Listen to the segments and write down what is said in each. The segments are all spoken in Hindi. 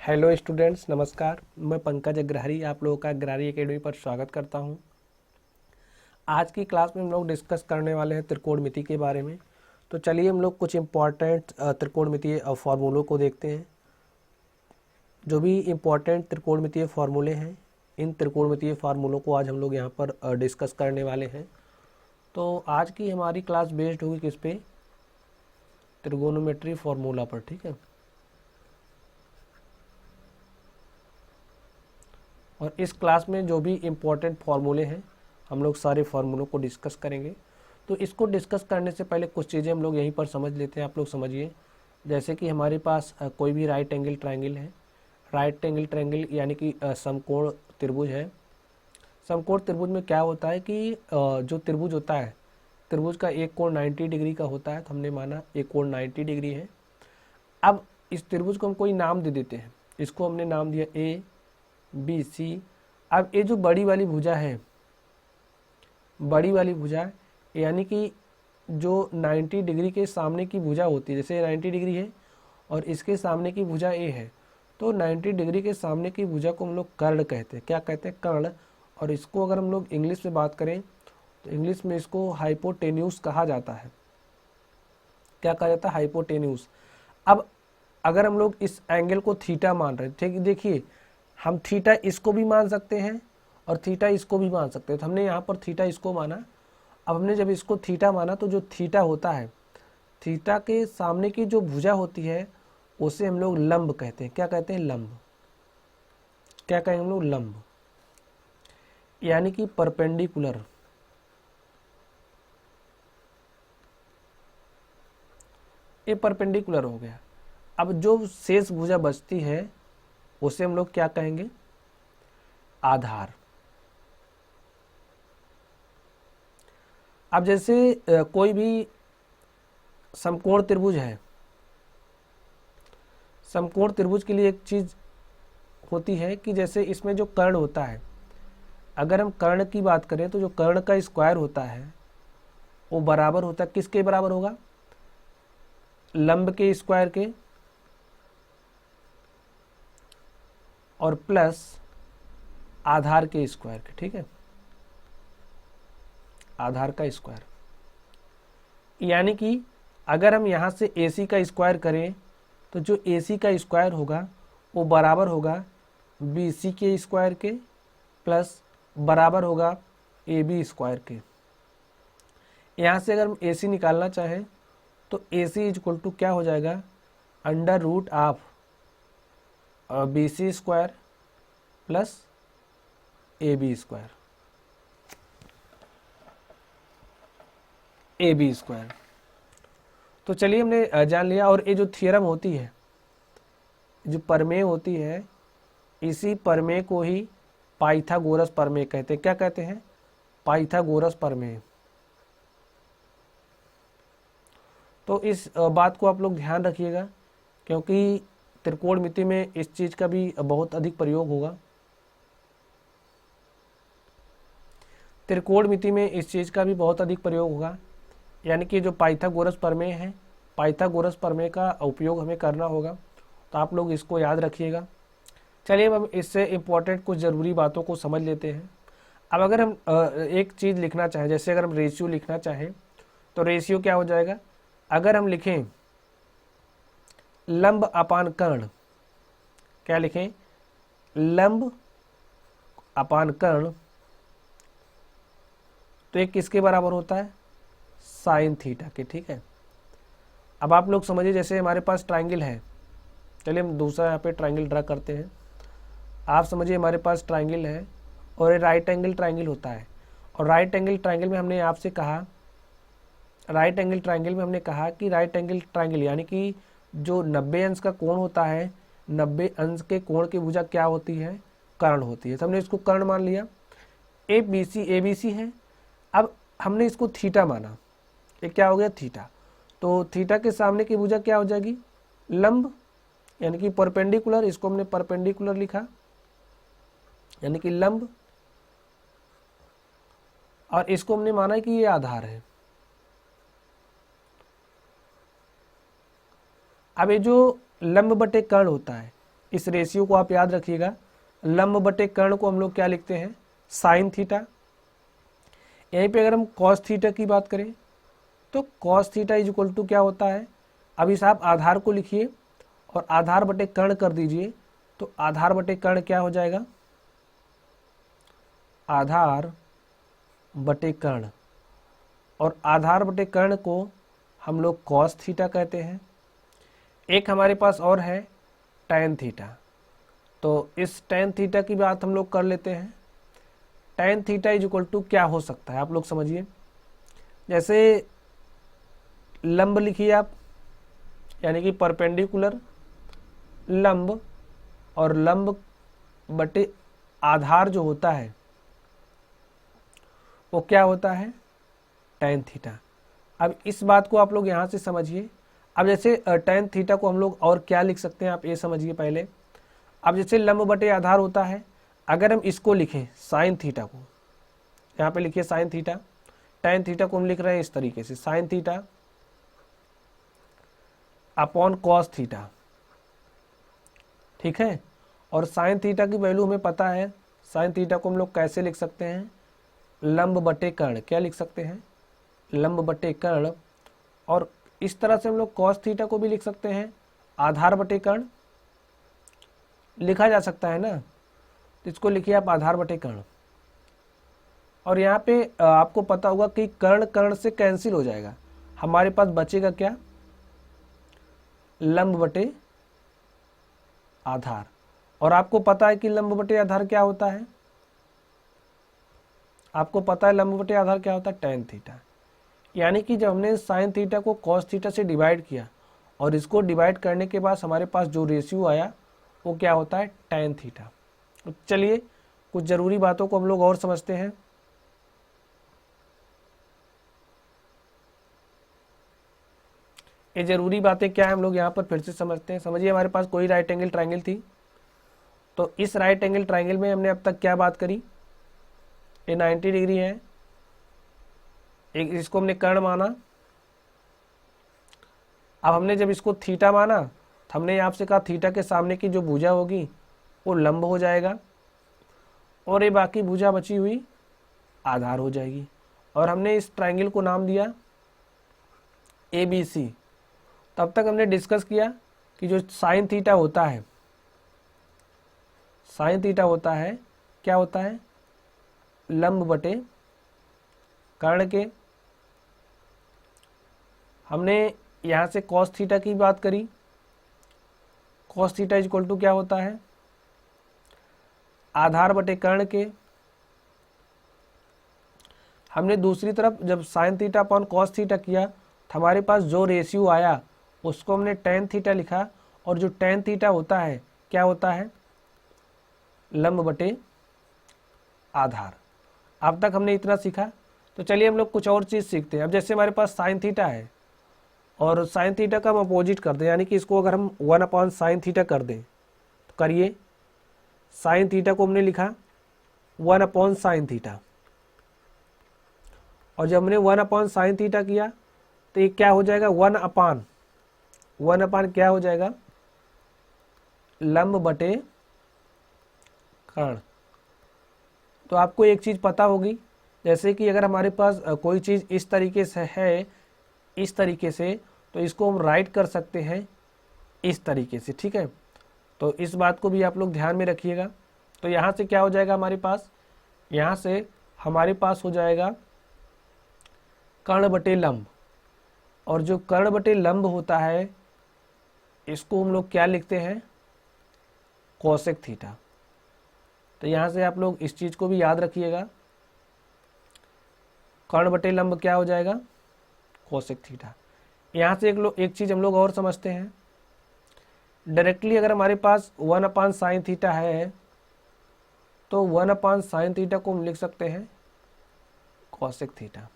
हेलो स्टूडेंट्स, नमस्कार। मैं पंकज अग्रहरी आप लोगों का अग्रहरी एकेडमी पर स्वागत करता हूं। आज की क्लास में हम लोग डिस्कस करने वाले हैं त्रिकोणमिति के बारे में। तो चलिए हम लोग कुछ इम्पॉर्टेंट त्रिकोणमितीय फार्मूलों को देखते हैं। जो भी इम्पॉर्टेंट त्रिकोणमितीय फार्मूले हैं, इन त्रिकोणमितीय फार्मूलों को आज हम लोग यहाँ पर डिस्कस करने वाले हैं। तो आज की हमारी क्लास बेस्ड होगी किस पे? त्रिकोणोमेट्री फार्मूला पर, ठीक है। और इस क्लास में जो भी इम्पोर्टेंट फार्मूले हैं, हम लोग सारे फार्मूलों को डिस्कस करेंगे। तो इसको डिस्कस करने से पहले कुछ चीज़ें हम लोग यहीं पर समझ लेते हैं। आप लोग समझिए, जैसे कि हमारे पास कोई भी राइट एंगल ट्रायंगल है। राइट एंगल ट्रायंगल यानी कि समकोण त्रिभुज है। समकोण त्रिभुज में क्या होता है कि जो त्रिभुज होता है, त्रिभुज का एक कोण 90 डिग्री का होता है। तो हमने माना एक कोण 90 डिग्री है। अब इस त्रिभुज को हम कोई नाम दे देते हैं। इसको हमने नाम दिया ए बी सी। अब ये जो बड़ी वाली भुजा है, बड़ी वाली भुजा यानी कि जो 90 डिग्री के सामने की भुजा होती है, जैसे 90 डिग्री है और इसके सामने की भुजा ए है, तो 90 डिग्री के सामने की भुजा को हम लोग कर्ण कहते हैं। क्या कहते हैं? कर्ण। और इसको अगर हम लोग इंग्लिश में बात करें तो इंग्लिश में इसको हाइपोटेन्यूस कहा जाता है। क्या कहा जाता है? हाइपोटेन्यूस। अब अगर हम लोग इस एंगल को थीटा मान रहे हैं, ठीक, देखिए हम थीटा इसको भी मान सकते हैं और थीटा इसको भी मान सकते हैं। तो हमने यहाँ पर थीटा इसको माना। अब हमने जब इसको थीटा माना तो जो थीटा होता है, थीटा के सामने की जो भुजा होती है उसे हम लोग लंब कहते हैं। क्या कहते हैं? लंब। क्या कहेंगे हम लोग? लंब, यानी कि परपेंडिकुलर। ये परपेंडिकुलर हो गया। अब जो शेष भुजा बचती है उसे हम लोग क्या कहेंगे? आधार। अब जैसे कोई भी समकोण त्रिभुज है, समकोण त्रिभुज के लिए एक चीज होती है कि जैसे इसमें जो कर्ण होता है, अगर हम कर्ण की बात करें तो जो कर्ण का स्क्वायर होता है वो बराबर होता है, किसके बराबर होगा? लंब के स्क्वायर के और प्लस आधार के स्क्वायर के, ठीक है। आधार का स्क्वायर, यानी कि अगर हम यहाँ से AC का स्क्वायर करें तो जो AC का स्क्वायर होगा वो बराबर होगा BC के स्क्वायर के प्लस बराबर होगा AB स्क्वायर के। यहाँ से अगर हम AC निकालना चाहें तो AC इक्वल टू क्या हो जाएगा? Under root of BC square plus AB square, AB square. तो चलिए हमने जान लिया। और ये जो थ्योरम होती है, जो प्रमेय होती है, इसी प्रमेय को ही पाइथागोरस प्रमेय कहते हैं। क्या कहते हैं? पाइथागोरस प्रमेय। तो इस बात को आप लोग ध्यान रखिएगा, क्योंकि त्रिकोणमिति में इस चीज का भी बहुत अधिक प्रयोग होगा। त्रिकोणमिति में इस चीज का भी बहुत अधिक प्रयोग होगा, यानी कि जो पाइथागोरस प्रमेय है, पाइथागोरस प्रमेय का उपयोग हमें करना होगा। तो आप लोग इसको याद रखिएगा। चलिए अब हम इससे इम्पोर्टेंट कुछ ज़रूरी बातों को समझ लेते हैं। अब अगर हम एक चीज़ लिखना चाहें, जैसे अगर हम रेशियो लिखना चाहें तो रेशियो क्या हो जाएगा? अगर हम लिखें लंब अपान कर्ण, क्या लिखें? लंब अपान कर्ण, तो ये किसके बराबर होता है? साइन थीटा के, ठीक है। अब आप लोग समझिए, जैसे हमारे पास ट्रायंगल है। चलिए हम दूसरा यहाँ पे ट्रायंगल ड्रा करते हैं। आप समझिए हमारे पास ट्रायंगल है और ये राइट एंगल ट्रायंगल होता है। और राइट एंगल ट्रायंगल में हमने आपसे कहा, राइट एंगल ट्रायंगल में हमने कहा कि राइट एंगल ट्रायंगल यानी कि जो 90 अंश का कोण होता है, 90 अंश के कोण की भुजा क्या होती है? कर्ण होती है। तो हमने इसको कर्ण मान लिया। ABC है। अब हमने इसको थीटा माना, ये क्या हो गया? थीटा। तो थीटा के सामने की भुजा क्या हो जाएगी? लंब, यानी कि परपेंडिकुलर। इसको हमने परपेंडिकुलर लिखा, यानी कि लंब। और इसको हमने माना कि ये आधार है। अब ये जो लंब बटे कर्ण होता है, इस रेशियो को आप याद रखिएगा। लंब बटे कर्ण को हम लोग क्या लिखते हैं, साइन थीटा। यहीं पे अगर हम कॉस थीटा की बात करें तो cos theta is equal to क्या होता है, अभी साहब आधार को लिखिए और आधार बटे कर्ण कर दीजिए, तो आधार बटे कर्ण क्या हो जाएगा, आधार बटे कर्ण, और आधार बटे कर्ण को हम लोग कॉस थीटा कहते हैं। एक हमारे पास और है टैन थीटा, तो इस टैन थीटा की बात हम लोग कर लेते हैं। Tan theta is equal to क्या हो सकता है, आप लोग समझिए। जैसे लंब लिखिए आप, यानी कि परपेंडिकुलर लंब, और लंब बटे आधार जो होता है वो क्या होता है, टैन थीटा। अब इस बात को आप लोग यहाँ से समझिए। अब जैसे टैन थीटा को हम लोग और क्या लिख सकते हैं, आप ये समझिए पहले। अब जैसे लंब बटे आधार होता है, अगर हम इसको लिखें साइन थीटा को, यहाँ पे लिखिए साइन थीटा, टैन थीटा को हम लिख रहे हैं इस तरीके से, sine theta upon cos theta, ठीक है। और साइन थीटा की वैल्यू हमें पता है, साइन थीटा को हम लोग कैसे लिख सकते हैं, लंब बटे कर्ण, क्या लिख सकते हैं, लंब बटे कर्ण। और इस तरह से हम लोग कॉस थीटा को भी लिख सकते हैं, आधार बटे कर्ण लिखा जा सकता है ना, तो इसको लिखिए आप आधार बटे कर्ण। और यहाँ पे आपको पता होगा कि कर्ण कर्ण से कैंसिल हो जाएगा, हमारे पास बचेगा क्या, लंब बटे आधार। और आपको पता है कि लंब बटे आधार क्या होता है, आपको पता है लंब बटे आधार क्या होता है, टैन थीटा। यानी कि जब हमने साइन थीटा को कॉस थीटा से डिवाइड किया और इसको डिवाइड करने के बाद हमारे पास जो रेशियो आया वो क्या होता है, टैन थीटा। तो चलिए कुछ ज़रूरी बातों को हम लोग और समझते हैं। ये ज़रूरी बातें क्या है हम लोग यहाँ पर फिर से समझते हैं। समझिए हमारे पास कोई राइट एंगल ट्राइंगल थी, तो इस राइट एंगल ट्राइंगल में हमने अब तक क्या बात करी, ये 90 डिग्री है, एक इसको हमने कर्ण माना। अब हमने जब इसको थीटा माना तो हमने आपसे कहा थीटा के सामने की जो भुजा होगी वो लंब हो जाएगा और ये बाकी भुजा बची हुई आधार हो जाएगी। और हमने इस ट्राइंगल को नाम दिया ABC। तब तक हमने डिस्कस किया कि जो साइन थीटा होता है, साइन थीटा होता है क्या होता है, लंब बटे कर्ण के। हमने यहाँ से कॉस थीटा की बात करी, cos theta is equal to क्या होता है, आधार बटे कर्ण के। हमने दूसरी तरफ जब sine theta upon cos theta किया तो हमारे पास जो रेशियो आया उसको हमने टैन थीटा लिखा, और जो टैन थीटा होता है क्या होता है, लंब बटे आधार। अब तक हमने इतना सीखा, तो चलिए हम लोग कुछ और चीज़ सीखते हैं। अब जैसे हमारे पास साइन थीटा है और साइन थीटा का हम अपोजिट कर दें, यानी कि इसको अगर हम 1/sin थीटा कर दें तो करिए, साइन थीटा को हमने लिखा 1/sin थीटा, और जब हमने 1/sin थीटा किया तो ये क्या हो जाएगा, 1/1 क्या हो जाएगा, लंब बटे कर्ण। तो आपको एक चीज़ पता होगी, जैसे कि अगर हमारे पास कोई चीज़ इस तरीके से है, इस तरीके से, तो इसको हम राइट कर सकते हैं इस तरीके से, ठीक है। तो इस बात को भी आप लोग ध्यान में रखिएगा। तो यहाँ से क्या हो जाएगा हमारे पास, यहाँ से हमारे पास हो जाएगा कर्ण बटे लंब, और जो कर्ण बटे लंब होता है इसको हम लोग क्या लिखते हैं, कोसेक थीटा। तो यहाँ से आप लोग इस चीज़ को भी याद रखिएगा, कर्ण बटे लंब क्या हो जाएगा, कोसेक थीटा। यहाँ से एक चीज़ हम लोग और समझते हैं, डायरेक्टली अगर हमारे पास 1/sin थीटा है तो 1/sin थीटा को हम लिख सकते हैं कोसेक थीटा।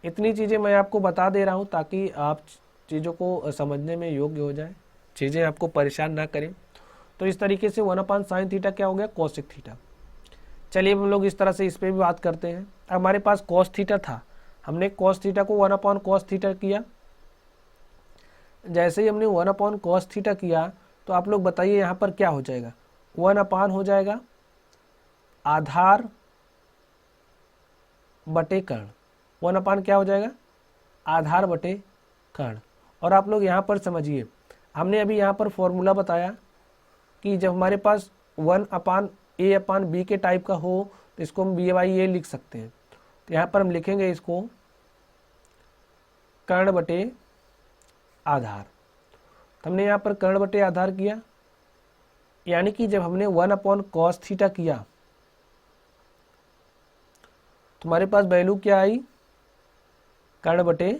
इतनी चीज़ें मैं आपको बता दे रहा हूँ ताकि आप चीज़ों को समझने में योग्य हो जाए, चीज़ें आपको परेशान ना करें। तो इस तरीके से 1/sin थीटा क्या हो गया, कोसेक थीटा। चलिए हम लोग इस तरह से इस पर भी बात करते हैं। हमारे पास कॉस थीटा था, हमने कॉस थीटा को 1/cos थीटा किया। जैसे ही हमने 1/cos थीटा किया तो आप लोग बताइए यहाँ पर क्या हो जाएगा, 1 अपान हो जाएगा आधार बटे कर्ण। 1 अपान क्या हो जाएगा, आधार बटे कर्ण। और आप लोग यहाँ पर समझिए, हमने अभी यहाँ पर फॉर्मूला बताया कि जब हमारे पास 1 अपान ए अपान बी के टाइप का हो तो इसको हम बी बाई ए लिख सकते हैं। तो यहाँ पर हम लिखेंगे इसको कर्ण बटे आधार। तो हमने यहाँ पर कर्ण बटे आधार किया, यानी कि जब हमने 1 अपॉन कॉस थीटा किया तो हमारे पास वैल्यू क्या आई, कर्ण बटे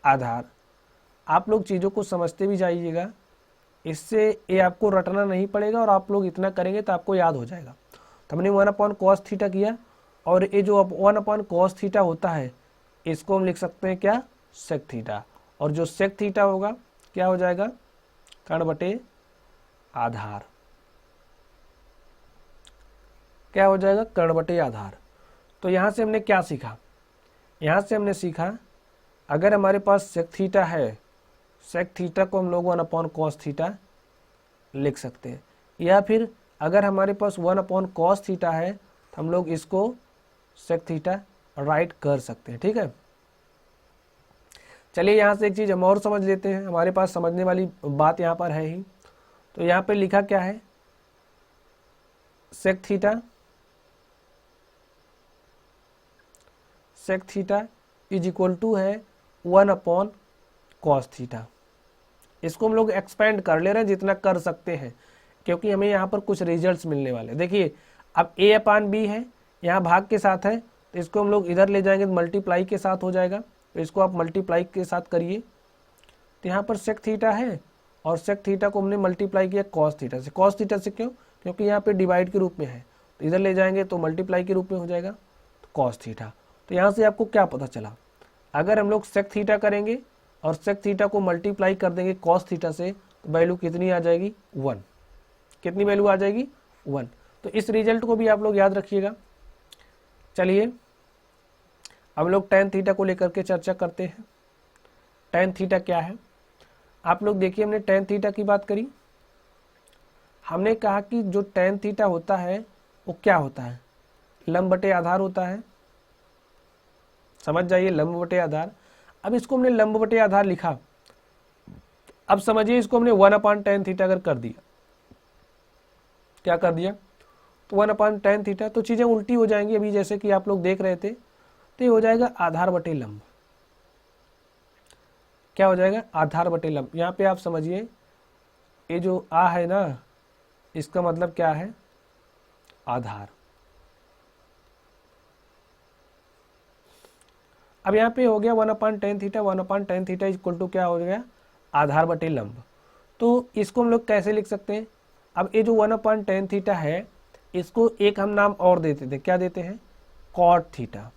आधार। आप लोग चीज़ों को समझते भी जाइएगा, इससे ये आपको रटना नहीं पड़ेगा और आप लोग इतना करेंगे तो आपको याद हो जाएगा। तो हमने 1 अपॉन कॉस थीटा किया, और ये जो 1 अपॉन कॉस थीटा होता है इसको हम लिख सकते हैं क्या, सेक थीटा। और जो सेक थीटा होगा क्या हो जाएगा, कर्ण बटे आधार। क्या हो जाएगा, कर्ण बटे आधार। तो यहाँ से हमने क्या सीखा, यहाँ से हमने सीखा अगर हमारे पास सेक थीटा है, सेक थीटा को हम लोग 1 अपॉन कॉस थीटा लिख सकते हैं, या फिर अगर हमारे पास 1 अपॉन कॉस थीटा है तो हम लोग इसको सेक थीटा राइट कर सकते हैं। ठीक है, चलिए यहाँ से एक चीज़ हम और समझ लेते हैं, हमारे पास समझने वाली बात यहाँ पर है ही। तो यहाँ पे लिखा क्या है, sec theta, sec theta is equal to है 1 अपॉन कॉस थीटा। इसको हम लोग एक्सपेंड कर ले रहे हैं जितना कर सकते हैं, क्योंकि हमें यहाँ पर कुछ रिजल्ट्स मिलने वाले। देखिए अब ए अपान बी है, यहाँ भाग के साथ है, तो इसको हम लोग इधर ले जाएंगे तो मल्टीप्लाई के साथ हो जाएगा। तो इसको आप मल्टीप्लाई के साथ करिए, तो यहाँ पर सेक थीटा है और सेक थीटा को हमने मल्टीप्लाई किया कॉस थीटा से। कॉस थीटा से क्यों, क्योंकि यहाँ पे डिवाइड के रूप में है, तो इधर ले जाएंगे तो मल्टीप्लाई के रूप में हो जाएगा तो कॉस थीटा। तो यहाँ से आपको क्या पता चला, अगर हम लोग सेक थीटा करेंगे और सेक थीटा को मल्टीप्लाई कर देंगे कॉस थीटा से तो वैल्यू कितनी आ जाएगी, 1। कितनी वैल्यू आ जाएगी, 1। तो इस रिजल्ट को भी आप लोग याद रखिएगा। चलिए हम लोग टेन थीटा को लेकर के चर्चा करते हैं। टेन थीटा क्या है, आप लोग देखिए, हमने टेन थीटा की बात करी, हमने कहा कि जो टेन थीटा होता है वो क्या होता है, लंब बटे आधार होता है। समझ जाइए, लंब बटे आधार। अब इसको हमने लंब बटे आधार लिखा, अब समझिए इसको हमने 1 अपान टेन थीटा अगर कर दिया, क्या कर दिया, तो 1 अपान टेन थीटा, तो चीजें उल्टी हो जाएंगी। अभी जैसे कि आप लोग देख रहे थे, तो ये हो जाएगा आधार बटे लंब। क्या हो जाएगा, आधार बटे लंब। यहाँ पे आप समझिए, ये जो आ है ना, इसका मतलब क्या है, आधार। अब यहाँ पे हो गया 1 upon tan theta, 1 upon tan theta equal to क्या हो गया, आधार बटे लंब। तो इसको हम लोग कैसे लिख सकते हैं, अब ये जो 1 अपान टेन थीटा है, इसको एक हम नाम और देते थे, क्या देते हैं, कॉट थीटा।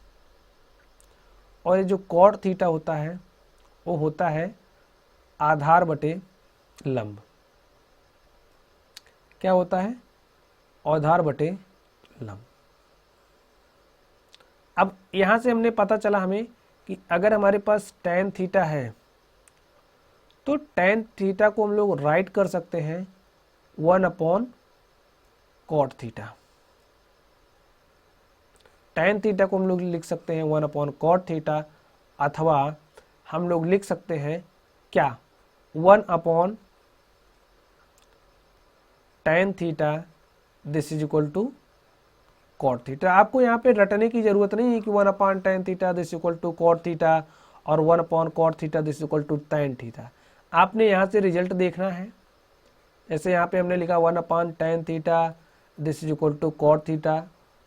और ये जो कॉट थीटा होता है वो होता है आधार बटे लंब। क्या होता है, आधार बटे लंब। अब यहां से हमने पता चला हमें कि अगर हमारे पास टेन थीटा है तो टेन थीटा को हम लोग राइट कर सकते हैं 1 upon cot theta. Tan theta को हम लोग लिख सकते हैं 1 अपॉन कॉट थीटा, अथवा हम लोग लिख सकते हैं क्या, 1 upon tan theta this is equal to cot theta. आपको यहाँ पे रटने की जरूरत नहीं है कि 1 upon tan theta this equal to cot theta और 1 upon cot theta this equal to tan theta. आपने यहाँ से रिजल्ट देखना है। जैसे यहाँ पे हमने लिखा 1 upon tan theta this is equal to cot theta.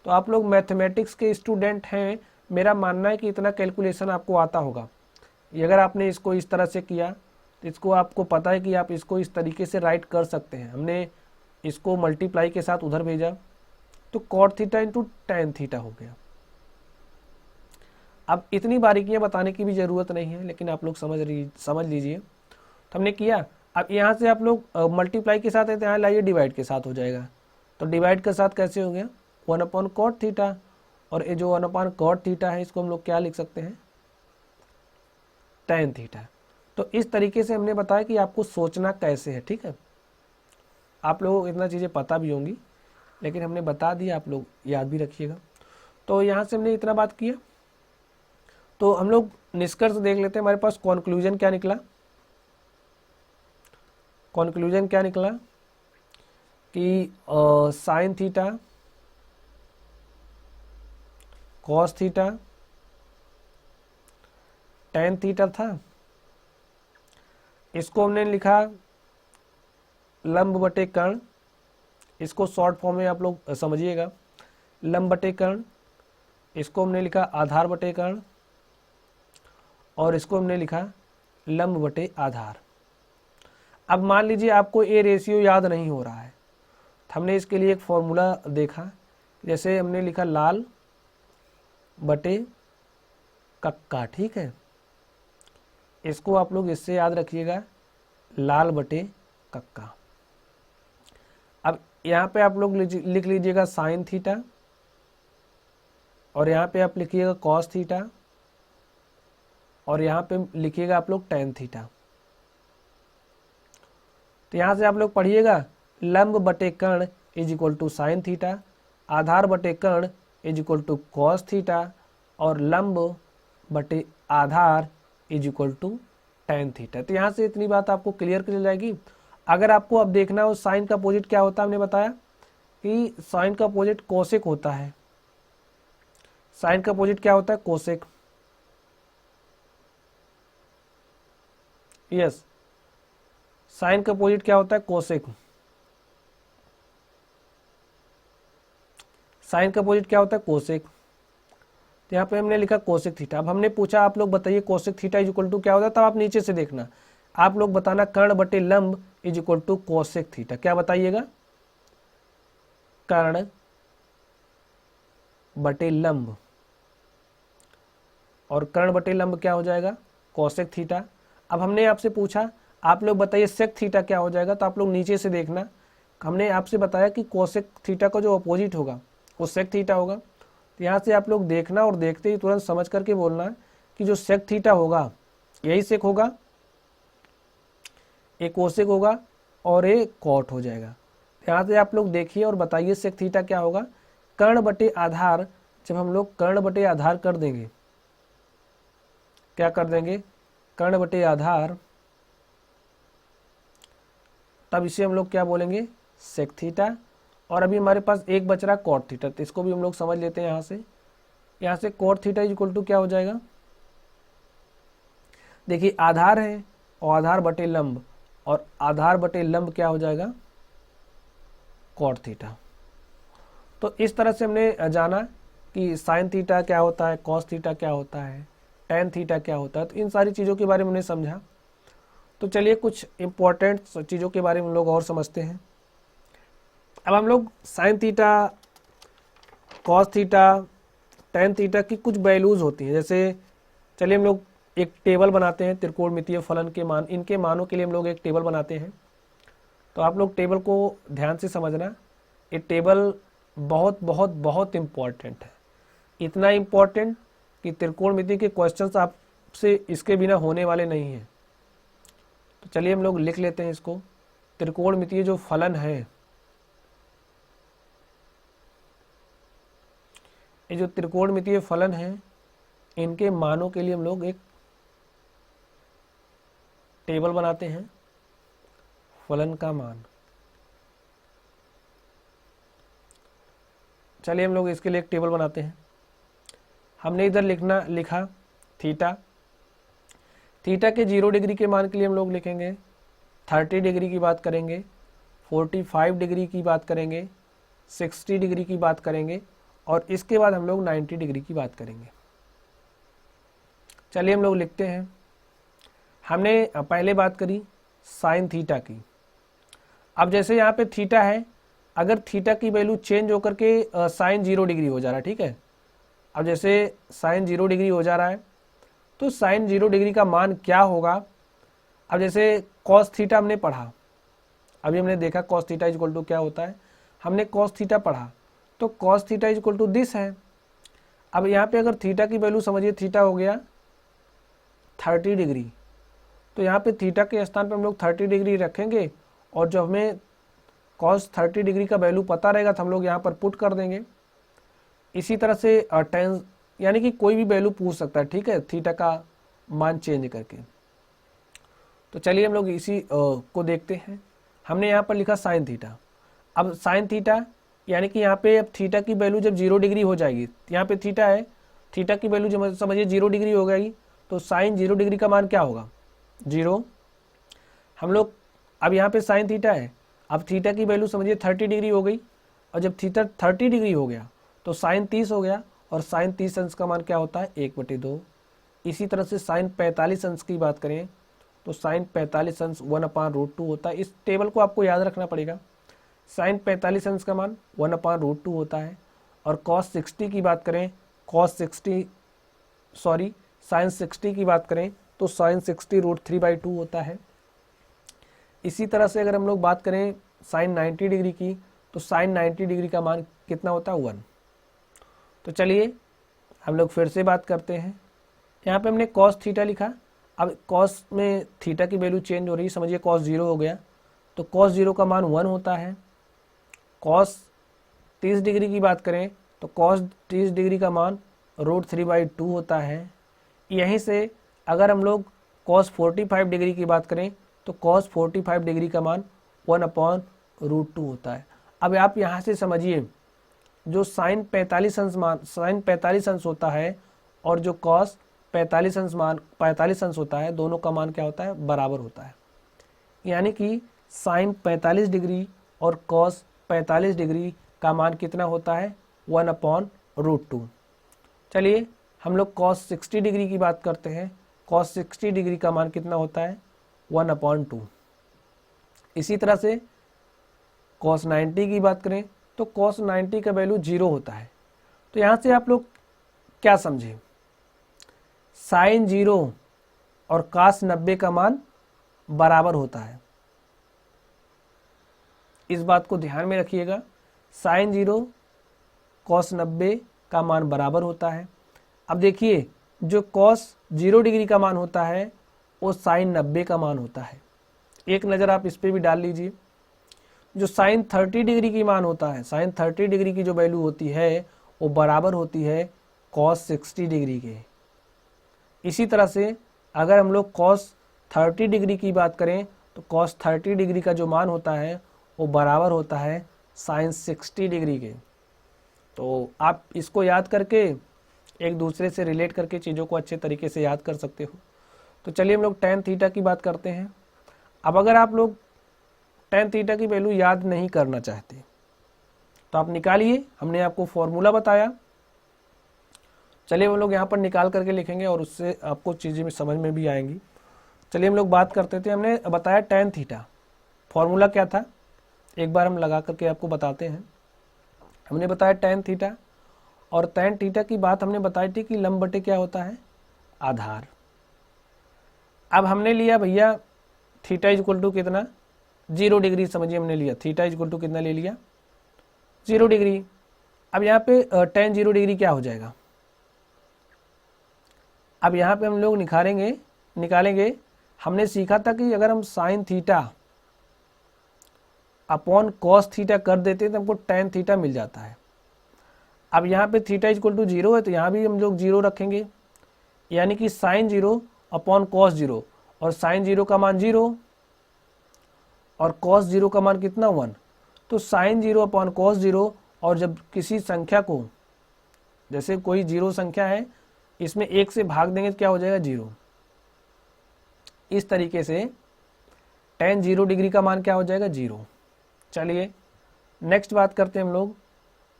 तो आप लोग मैथमेटिक्स के स्टूडेंट हैं, मेरा मानना है कि इतना कैलकुलेशन आपको आता होगा। अगर आपने इसको इस तरह से किया तो इसको आपको पता है कि आप इसको इस तरीके से राइट कर सकते हैं। हमने इसको मल्टीप्लाई के साथ उधर भेजा तो cot theta into tan theta हो गया। अब इतनी बारीकियां बताने की भी ज़रूरत नहीं है, लेकिन आप लोग समझ लीजिए। तो हमने किया, अब यहाँ से आप लोग मल्टीप्लाई के साथ है तो यहाँ लाइए डिवाइड के साथ हो जाएगा। तो डिवाइड के साथ कैसे हो गया, 1 अपॉन कॉट थीटा, और ये जो 1 अपॉन कॉट थीटा है इसको हम लोग क्या लिख सकते हैं, टेन थीटा। तो इस तरीके से हमने बताया कि आपको सोचना कैसे है, ठीक है। आप लोगों को इतना चीज़ें पता भी होंगी, लेकिन हमने बता दिया, आप लोग याद भी रखिएगा। तो यहाँ से हमने इतना बात किया, तो हम लोग निष्कर्ष देख लेते हैं। हमारे पास कॉन्क्लूजन क्या निकला? कॉन्क्लूजन क्या निकला कि sine theta, cos theta, tan theta था, इसको हमने लिखा लंब बटे कर्ण। इसको शॉर्ट फॉर्म में आप लोग समझिएगा, लंब बटे कर्ण। इसको हमने लिखा आधार बटे कर्ण, और इसको हमने लिखा लंब बटे आधार। अब मान लीजिए आपको ये रेशियो याद नहीं हो रहा है, तो हमने इसके लिए एक फॉर्मूला देखा, जैसे हमने लिखा लाल बटे कक्का, ठीक है। इसको आप लोग इससे याद रखिएगा, लाल बटे कक्का। अब यहाँ पे आप लोग लिख लीजिएगा साइन थीटा, और यहाँ पे आप लिखिएगा कॉस थीटा, और यहाँ पे लिखिएगा आप लोग टेन थीटा। तो यहाँ से आप लोग पढ़िएगा लंब बटे कर्ण is equal to sine theta, आधार बटे कर्ण is equal to cos theta, और लंब बटे आधार is equal to tan theta. तो यहाँ से इतनी बात आपको क्लियर कर जाएगी। अगर आपको अब देखना हो साइन का अपोजिट क्या होता है, हमने बताया कि साइन का अपोजिट कोसेक होता है। साइन का अपोजिट क्या होता है? कोसेक। यस, साइन का अपोजिट क्या होता है? कोसेक। साइन का अपोजिट क्या होता है? कोसेक। तो यहाँ पे हमने लिखा कोसेक थीटा। अब हमने पूछा आप लोग बताइए cosec theta is equal to क्या होता है, तब आप नीचे से देखना, आप लोग बताना कर्ण बटे लंब is equal to cosec theta. क्या बताइएगा? कर्ण बटे लंब, और कर्ण बटे लंब क्या हो जाएगा? Cosec theta. अब हमने आपसे पूछा आप लोग बताइए सेक थीटा क्या हो जाएगा, तो आप लोग नीचे से देखना, हमने आपसे बताया कि कोसेक थीटा का जो अपोजिट होगा वो सेक थीटा होगा। तो यहाँ से आप लोग देखना, और देखते ही तुरंत समझ करके बोलना कि जो सेक थीटा होगा यही सेक होगा, एक कोसेक होगा और एक कॉट हो जाएगा। यहाँ से आप लोग देखिए और बताइए सेक थीटा क्या होगा? कर्ण बटे आधार। जब हम लोग कर्ण बटे आधार कर देंगे, क्या कर देंगे? कर्ण बटे आधार, तब इसे हम लोग क्या बोलेंगे? Sec theta. और अभी हमारे पास एक बच रहा कॉट थीटा, तो इसको भी हम लोग समझ लेते हैं। यहाँ से cot theta is equal to क्या हो जाएगा? देखिए आधार है और आधार बटे लंब, और आधार बटे लंब क्या हो जाएगा? Cot theta. तो इस तरह से हमने जाना कि साइन थीटा क्या होता है, कॉस थीटा क्या होता है, टेन थीटा क्या होता है। तो इन सारी चीज़ों के बारे में हमने समझा। तो चलिए कुछ इंपॉर्टेंट चीज़ों के बारे में हम लोग और समझते हैं। अब हम लोग sine theta, cos theta, tan theta की कुछ वैल्यूज़ होती हैं। जैसे चलिए हम लोग एक टेबल बनाते हैं, त्रिकोणमितीय फलन के मान, इनके मानों के लिए हम लोग एक टेबल बनाते हैं। तो आप लोग टेबल को ध्यान से समझना, ये टेबल बहुत बहुत बहुत इम्पॉर्टेंट है। इतना इम्पॉर्टेंट कि त्रिकोणमिति के क्वेश्चंस आपसे इसके बिना होने वाले नहीं हैं। तो चलिए हम लोग लिख लेते हैं इसको। त्रिकोणमितीय जो फलन है, ये जो त्रिकोणमितीय फलन है, इनके मानों के लिए हम लोग एक टेबल बनाते हैं, फलन का मान। चलिए हम लोग इसके लिए एक टेबल बनाते हैं। हमने इधर लिखा थीटा। थीटा के 0 डिग्री के मान के लिए हम लोग लिखेंगे 30 डिग्री की बात करेंगे, 45 डिग्री की बात करेंगे, 60 डिग्री की बात करेंगे, और इसके बाद हम लोग 90 डिग्री की बात करेंगे। चलिए हम लोग लिखते हैं। हमने पहले बात करी साइन थीटा की। अब जैसे यहाँ पे थीटा है, अगर थीटा की वैल्यू चेंज होकर के साइन 0 डिग्री हो जा रहा है, ठीक है। अब जैसे साइन 0 डिग्री हो जा रहा है, तो साइन 0 डिग्री का मान क्या होगा? अब जैसे कॉस थीटा हमने पढ़ा, अभी हमने देखा cos theta is equal to क्या होता है, हमने कॉस थीटा पढ़ा, तो cos theta is equal to this है। अब यहाँ पे अगर थीटा की वैल्यू समझिए, थीटा हो गया 30 डिग्री, तो यहाँ पे थीटा के स्थान पे हम लोग 30 डिग्री रखेंगे, और जो हमें कॉस 30 डिग्री का वैल्यू पता रहेगा तो हम लोग यहाँ पर पुट कर देंगे। इसी तरह से टेन यानी कि कोई भी वैल्यू पूछ सकता है, ठीक है, थीटा का मान चेंज करके। तो चलिए हम लोग इसी को देखते हैं। हमने यहाँ पर लिखा साइन थीटा। अब साइन थीटा यानी कि यहाँ पे अब थीटा की वैल्यू जब 0 डिग्री हो जाएगी, यहाँ पे थीटा है, थीटा की वैल्यू जब समझिए 0 डिग्री हो गई तो साइन 0 डिग्री का मान क्या होगा, 0। हम लोग अब यहाँ पे साइन थीटा है, अब थीटा की वैल्यू समझिए 30 डिग्री हो गई, और जब थीटा 30 डिग्री हो गया तो साइन 30 हो गया, और साइन 30 अंश का मान क्या होता है, 1/2। इसी तरह से साइन 45 अंश की बात करें तो साइन 45 अंश 1/√2 होता है। इस टेबल को आपको याद रखना पड़ेगा। साइन 45 अंश का मान 1/√2 होता है। और कॉस 60 की बात करें, साइन 60 की बात करें तो साइन 60 √3/2 होता है। इसी तरह से अगर हम लोग बात करें साइन 90 डिग्री की तो साइन 90 डिग्री का मान कितना होता है, 1। तो चलिए हम लोग फिर से बात करते हैं। यहाँ पे हमने कॉस थीटा लिखा। अब कॉस में थीटा की वैल्यू चेंज हो रही है, समझिए कॉस 0 हो गया तो कॉस 0 का मान 1 होता है। कॉस 30 डिग्री की बात करें तो कॉस 30 डिग्री का मान √3/2 होता है। यहीं से अगर हम लोग कॉस 45 डिग्री की बात करें तो कॉस 45 डिग्री का मान 1/√2 होता है। अब आप यहाँ से समझिए, जो साइन 45 अंश होता है और जो कॉस 45 अंश होता है, दोनों का मान क्या होता है, बराबर होता है। यानी कि साइन 45 डिग्री और कॉस 45 डिग्री का मान कितना होता है, 1/√2। चलिए हम लोग कॉस 60 डिग्री की बात करते हैं। कॉस 60 डिग्री का मान कितना होता है, 1/2। इसी तरह से कॉस 90 की बात करें तो कॉस 90 का वैल्यू 0 होता है। तो यहाँ से आप लोग क्या समझे, साइन 0 और कॉस 90 का मान बराबर होता है। इस बात को ध्यान में रखिएगा, साइन 0 कॉस 90 का मान बराबर होता है। अब देखिए, जो कॉस 0 डिग्री का मान होता है वो साइन 90 का मान होता है। एक नज़र आप इस पर भी डाल लीजिए। जो साइन 30 डिग्री की मान होता है, साइन 30 डिग्री की जो वैल्यू होती है वो बराबर होती है कॉस 60 डिग्री के। इसी तरह से अगर हम लोग कॉस 30 डिग्री की बात करें तो कॉस 30 डिग्री का जो मान होता है वो बराबर होता है साइन 60 डिग्री के। तो आप इसको याद करके एक दूसरे से रिलेट करके चीज़ों को अच्छे तरीके से याद कर सकते हो। तो चलिए हम लोग टेन थीटा की बात करते हैं। अब अगर आप लोग टेन थीटा की वैल्यू याद नहीं करना चाहते तो आप निकालिए, हमने आपको फॉर्मूला बताया। चलिए हम लोग यहाँ पर निकाल करके लिखेंगे और उससे आपको चीज़ें में समझ में भी आएंगी। चलिए हम लोग बात करते थे, हमने बताया टेन थीटा, फॉर्मूला क्या था एक बार हम लगा करके आपको बताते हैं। हमने बताया टेन थीटा, और टेन थीटा की बात हमने बताई थी कि लंब बटे क्या होता है, आधार। अब हमने लिया भैया थीटा इक्वल टू कितना, 0 डिग्री समझिए हमने लिया, थीटा इक्वल टू कितना ले लिया, 0 डिग्री। अब यहाँ पे टेन 0 डिग्री क्या हो जाएगा, अब यहाँ पे हम लोग निकालेंगे। हमने सीखा था कि अगर हम sine theta upon cos theta कर देते हैं तो हमको टेन थीटा मिल जाता है। अब यहाँ पे थीटा इक्वल टू 0 है तो यहाँ भी हम लोग 0 रखेंगे, यानी कि साइन 0 अपॉन कॉस 0, और साइन 0 का मान 0 और कॉस 0 का मान कितना, 1। तो साइन 0 अपॉन कॉस 0, और जब किसी संख्या को, जैसे कोई 0 संख्या है, इसमें 1 से भाग देंगे तो क्या हो जाएगा, 0। इस तरीके से टेन 0 डिग्री का मान क्या हो जाएगा, 0। चलिए नेक्स्ट बात करते हैं हम लोग।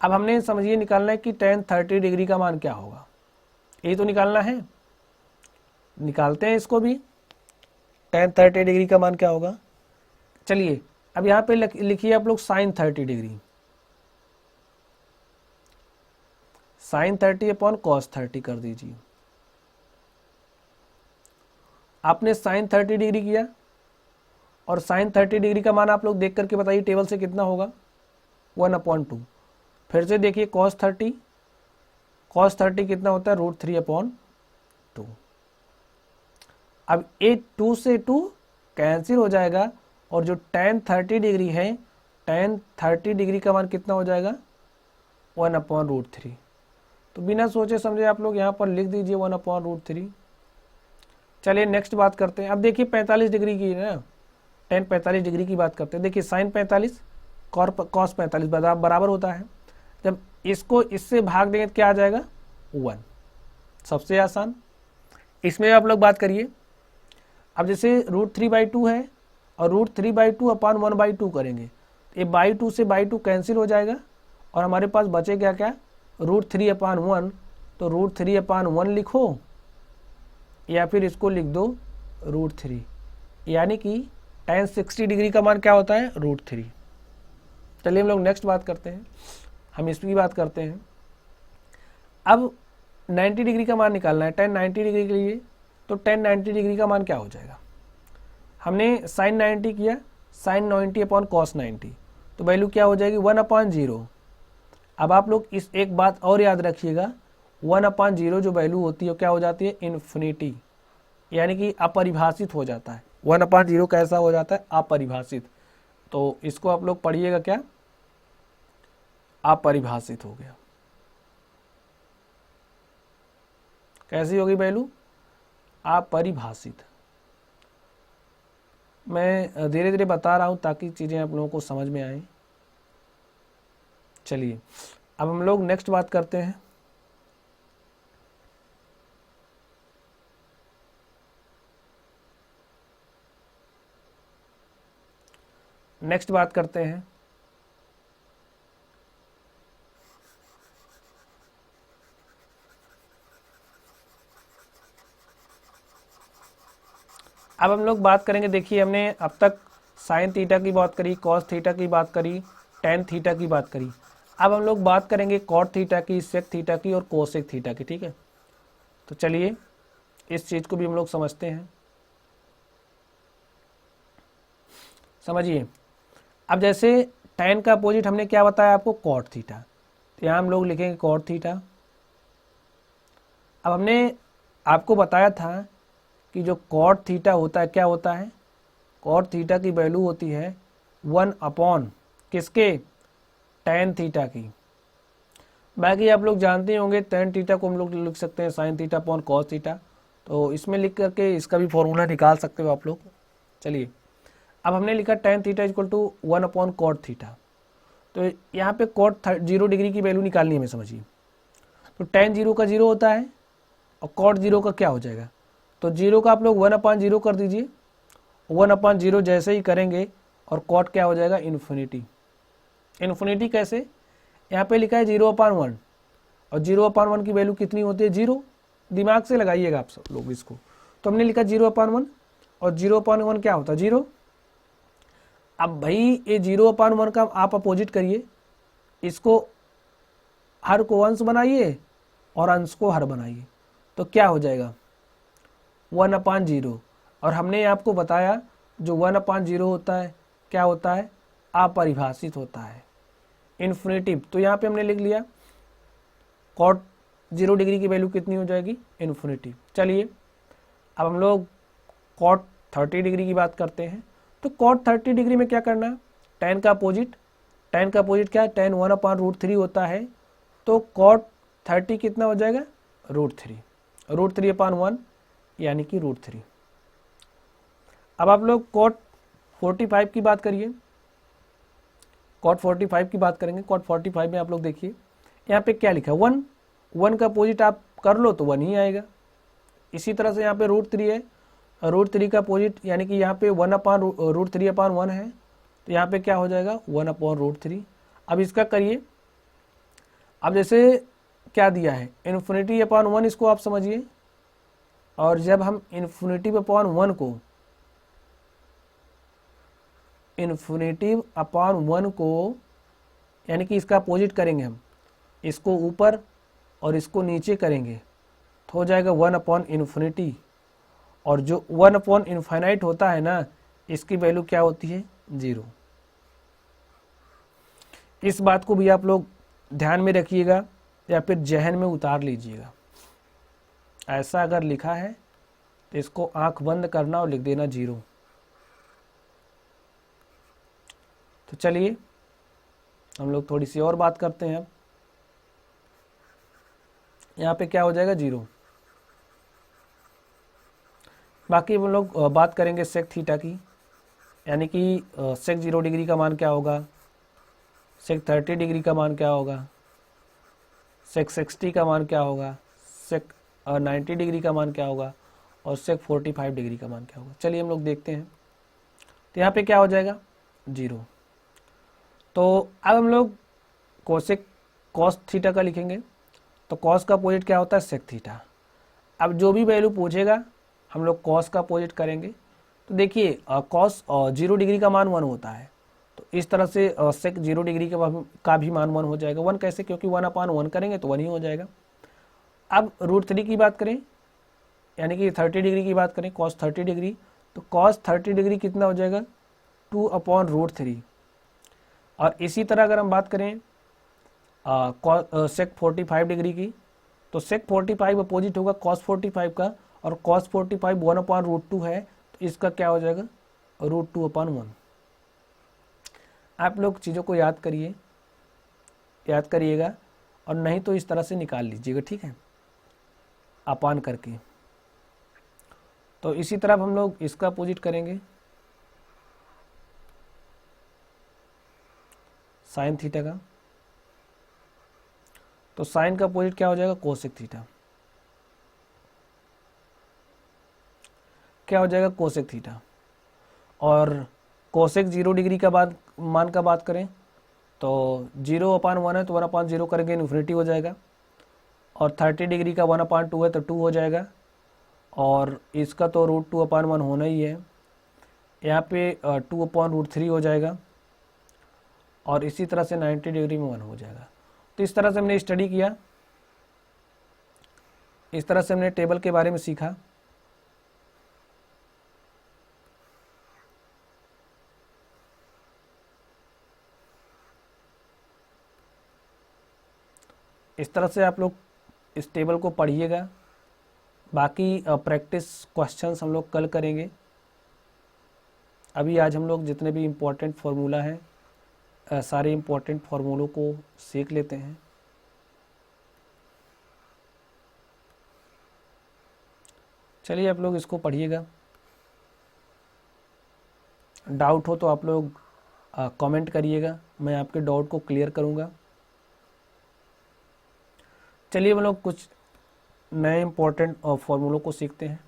अब हमने समझिए निकालना है कि टेन 30 डिग्री का मान क्या होगा, यही तो निकालना है। निकालते हैं इसको भी, टेन 30 डिग्री का मान क्या होगा। चलिए अब यहाँ पे लिखिए आप लोग sine 30 degree, sine 30 upon cos 30 कर दीजिए। आपने साइन 30 डिग्री किया, और साइन 30 डिग्री का मान आप लोग देख करके बताइए टेबल से कितना होगा, 1/2। फिर से देखिए कॉस 30 कितना होता है, √3/2। अब 2 से 2 कैंसिल हो जाएगा, और जो टेन 30 डिग्री है, tan 30 डिग्री का मान कितना हो जाएगा 1/√3। तो बिना सोचे समझे आप लोग यहाँ पर लिख दीजिए 1/√3। चलिए नेक्स्ट बात करते हैं। अब देखिए 45 डिग्री की है ना, tan 45 डिग्री की बात करते हैं। देखिए sin 45 cos 45 बराबर होता है। जब इसको इससे भाग देंगे तो क्या आ जाएगा 1, सबसे आसान। इसमें आप लोग बात करिए। अब जैसे √3/2 है और √3/2 अपान 1/2 करेंगे, ये /2 से /2 कैंसिल हो जाएगा और हमारे पास बचेगा क्या √3/1। तो √3/1 लिखो या फिर इसको लिख दो √3, यानी कि tan 60 डिग्री का मान क्या होता है √3। चलिए हम लोग नेक्स्ट बात करते हैं, हम इसकी बात करते हैं। अब 90 डिग्री का मान निकालना है tan 90 डिग्री के लिए। तो tan 90 डिग्री का मान क्या हो जाएगा, हमने sin 90 किया, sin 90 अपॉन cos 90, तो वैल्यू क्या हो जाएगी 1/0। अब आप लोग इस एक बात और याद रखिएगा, 1/0 जो वैल्यू होती है क्या हो जाती है इन्फिनिटी, यानी कि अपरिभाषित हो जाता है। 1/0 कैसा हो जाता है अपरिभाषित। तो इसको आप लोग पढ़िएगा क्या, अपरिभाषित हो गया। कैसी होगी वैल्यू अपरिभाषित। मैं धीरे धीरे बता रहा हूं ताकि चीजें आप लोगों को समझ में आए। चलिए अब हम लोग नेक्स्ट बात करते हैं। नेक्स्ट बात करते हैं अब हम लोग बात करेंगे। देखिए हमने अब तक साइन थीटा की बात करी, कॉस थीटा की बात करी, टेन थीटा की बात करी। अब हम लोग बात करेंगे कॉट थीटा की, सेक थीटा की और कोसेक थीटा की। ठीक है, तो चलिए इस चीज को भी हम लोग समझते हैं। समझिए, अब जैसे टेन का अपोजिट हमने क्या बताया आपको कॉट थीटा, तो यहाँ हम लोग लिखेंगे कॉट थीटा। अब हमने आपको बताया था कि जो कॉट थीटा होता है क्या होता है, कॉट थीटा की वैल्यू होती है 1 अपॉन किसके टेन थीटा की। बाकी आप लोग जानते होंगे टेन थीटा को हम लोग लिख सकते हैं sine theta upon cos theta, तो इसमें लिख करके इसका भी फॉर्मूला निकाल सकते हो आप लोग। चलिए अब हमने लिखा tan theta equal to 1 upon cot theta. तो यहाँ पे कॉट 0 डिग्री की वैल्यू निकालनी है हमें, समझिए। तो टेन 0 का 0 होता है और कॉट 0 का क्या हो जाएगा, तो 0 का आप लोग 1/0 कर दीजिए। 1/0 जैसे ही करेंगे और कॉट क्या हो जाएगा इन्फिनिटी। इन्फिनिटी कैसे, यहाँ पे लिखा है 0/1 और 0/1 की वैल्यू कितनी होती है 0, दिमाग से लगाइएगा आप सब लोग इसको। तो हमने लिखा 0/1 और 0/1 क्या होता है 0। अब भाई ये 0/1 का आप अपोजिट करिए, इसको हर को अंश बनाइए और अंश को हर बनाइए, तो क्या हो जाएगा 1/0। और हमने आपको बताया जो 1/0 होता है क्या होता है अपरिभाषित होता है, इन्फिनिटिव। तो यहाँ पे हमने लिख लिया कॉट 0 डिग्री की वैल्यू कितनी हो जाएगी इन्फिनिटी। चलिए अब हम लोग कॉट 30 डिग्री की बात करते हैं। तो कॉट 30 डिग्री में क्या करना, टेन का अपोजिट, टेन का अपोजिट क्या है टेन 1/√3 होता है। तो कॉट 30 कितना हो जाएगा √3, √3/1 यानी कि √3। अब आप लोग कॉट 45 की बात करिए, कॉट 45 की बात करेंगे। कॉट 45 में आप लोग देखिए यहाँ पे क्या लिखा है 1, 1 का अपोजिट आप कर लो तो 1 ही आएगा। इसी तरह से यहाँ पे √3 है, √3 का अपोजिट यानी कि यहाँ पे 1/√3/1 है, तो यहाँ पे क्या हो जाएगा 1/√3। अब इसका करिए, अब जैसे क्या दिया है इन्फिनिटी/1 इसको आप समझिए, और जब हम इन्फिनिटी/1 को इन्फिनिटी/1 को यानी कि इसका अपोजिट करेंगे, हम इसको ऊपर और इसको नीचे करेंगे तो हो जाएगा 1/∞। और जो 1/∞ होता है ना, इसकी वैल्यू क्या होती है 0। इस बात को भी आप लोग ध्यान में रखिएगा या फिर जहन में उतार लीजिएगा। ऐसा अगर लिखा है तो इसको आंख बंद करना और लिख देना 0। तो चलिए हम लोग थोड़ी सी और बात करते हैं। अब यहाँ पे क्या हो जाएगा 0। बाकी हम लोग बात करेंगे सेक थीटा की, यानी कि सेक 0 डिग्री का मान क्या होगा, सेक 30 डिग्री का मान क्या होगा, सेक 60 का मान क्या होगा, सेक 90 डिग्री का मान क्या होगा, और सेक 45 डिग्री का मान क्या होगा। चलिए हम लोग देखते हैं। तो यहाँ पे क्या हो जाएगा 0। तो अब हम लोग कोसेक कॉस थीटा का लिखेंगे। तो कॉस का अपोजिट क्या होता है सेक थीटा। अब जो भी वैल्यू पूछेगा हम लोग कॉस का अपोजिट करेंगे। तो देखिए कॉस 0 डिग्री का मान 1 होता है, तो इस तरह से सेक 0 डिग्री का भी मान 1 हो जाएगा। 1 कैसे, क्योंकि 1/1 करेंगे तो 1 ही हो जाएगा। अब √3 की बात करें, यानी कि 30 डिग्री की बात करें, कॉस 30 डिग्री, तो कॉस 30 डिग्री कितना हो जाएगा 2/√3। और इसी तरह अगर हम बात करें सेक 45 डिग्री की, तो सेक 45 अपोजिट होगा कॉस 45 का, और कॉस 45 1/√2 है, तो इसका क्या हो जाएगा √2/1। आप लोग चीज़ों को याद करिएगा, और नहीं तो इस तरह से निकाल लीजिएगा, ठीक है, अपान करके। तो इसी तरह हम लोग इसका अपोजिट करेंगे साइन थीटा का। तो साइन का अपोजिट क्या हो जाएगा कोसेक थीटा। क्या हो जाएगा कोसेक थीटा। और कोसेक 0 डिग्री का मान का बात करें तो 0/1 है, तो 1/0 करेंगे इन्फिनिटी हो जाएगा। और 30 डिग्री का 1/2 है तो 2 हो जाएगा। और इसका तो √2/1 होना ही है, यहाँ पे 2/√3 हो जाएगा। और इसी तरह से 90 डिग्री में 1 हो जाएगा। तो इस तरह से हमने स्टडी किया, इस तरह से हमने टेबल के बारे में सीखा। इस तरह से आप लोग इस टेबल को पढ़िएगा। बाकी प्रैक्टिस क्वेश्चंस हम लोग कल करेंगे। अभी आज हम लोग जितने भी इम्पोर्टेंट फार्मूला हैं सारे इम्पोर्टेंट फार्मूलों को सीख लेते हैं। चलिए आप लोग इसको पढ़िएगा। डाउट हो तो आप लोग कमेंट करिएगा, मैं आपके डाउट को क्लियर करूँगा। चलिए हम लोग कुछ नए इम्पोर्टेंट फार्मूलों को सीखते हैं।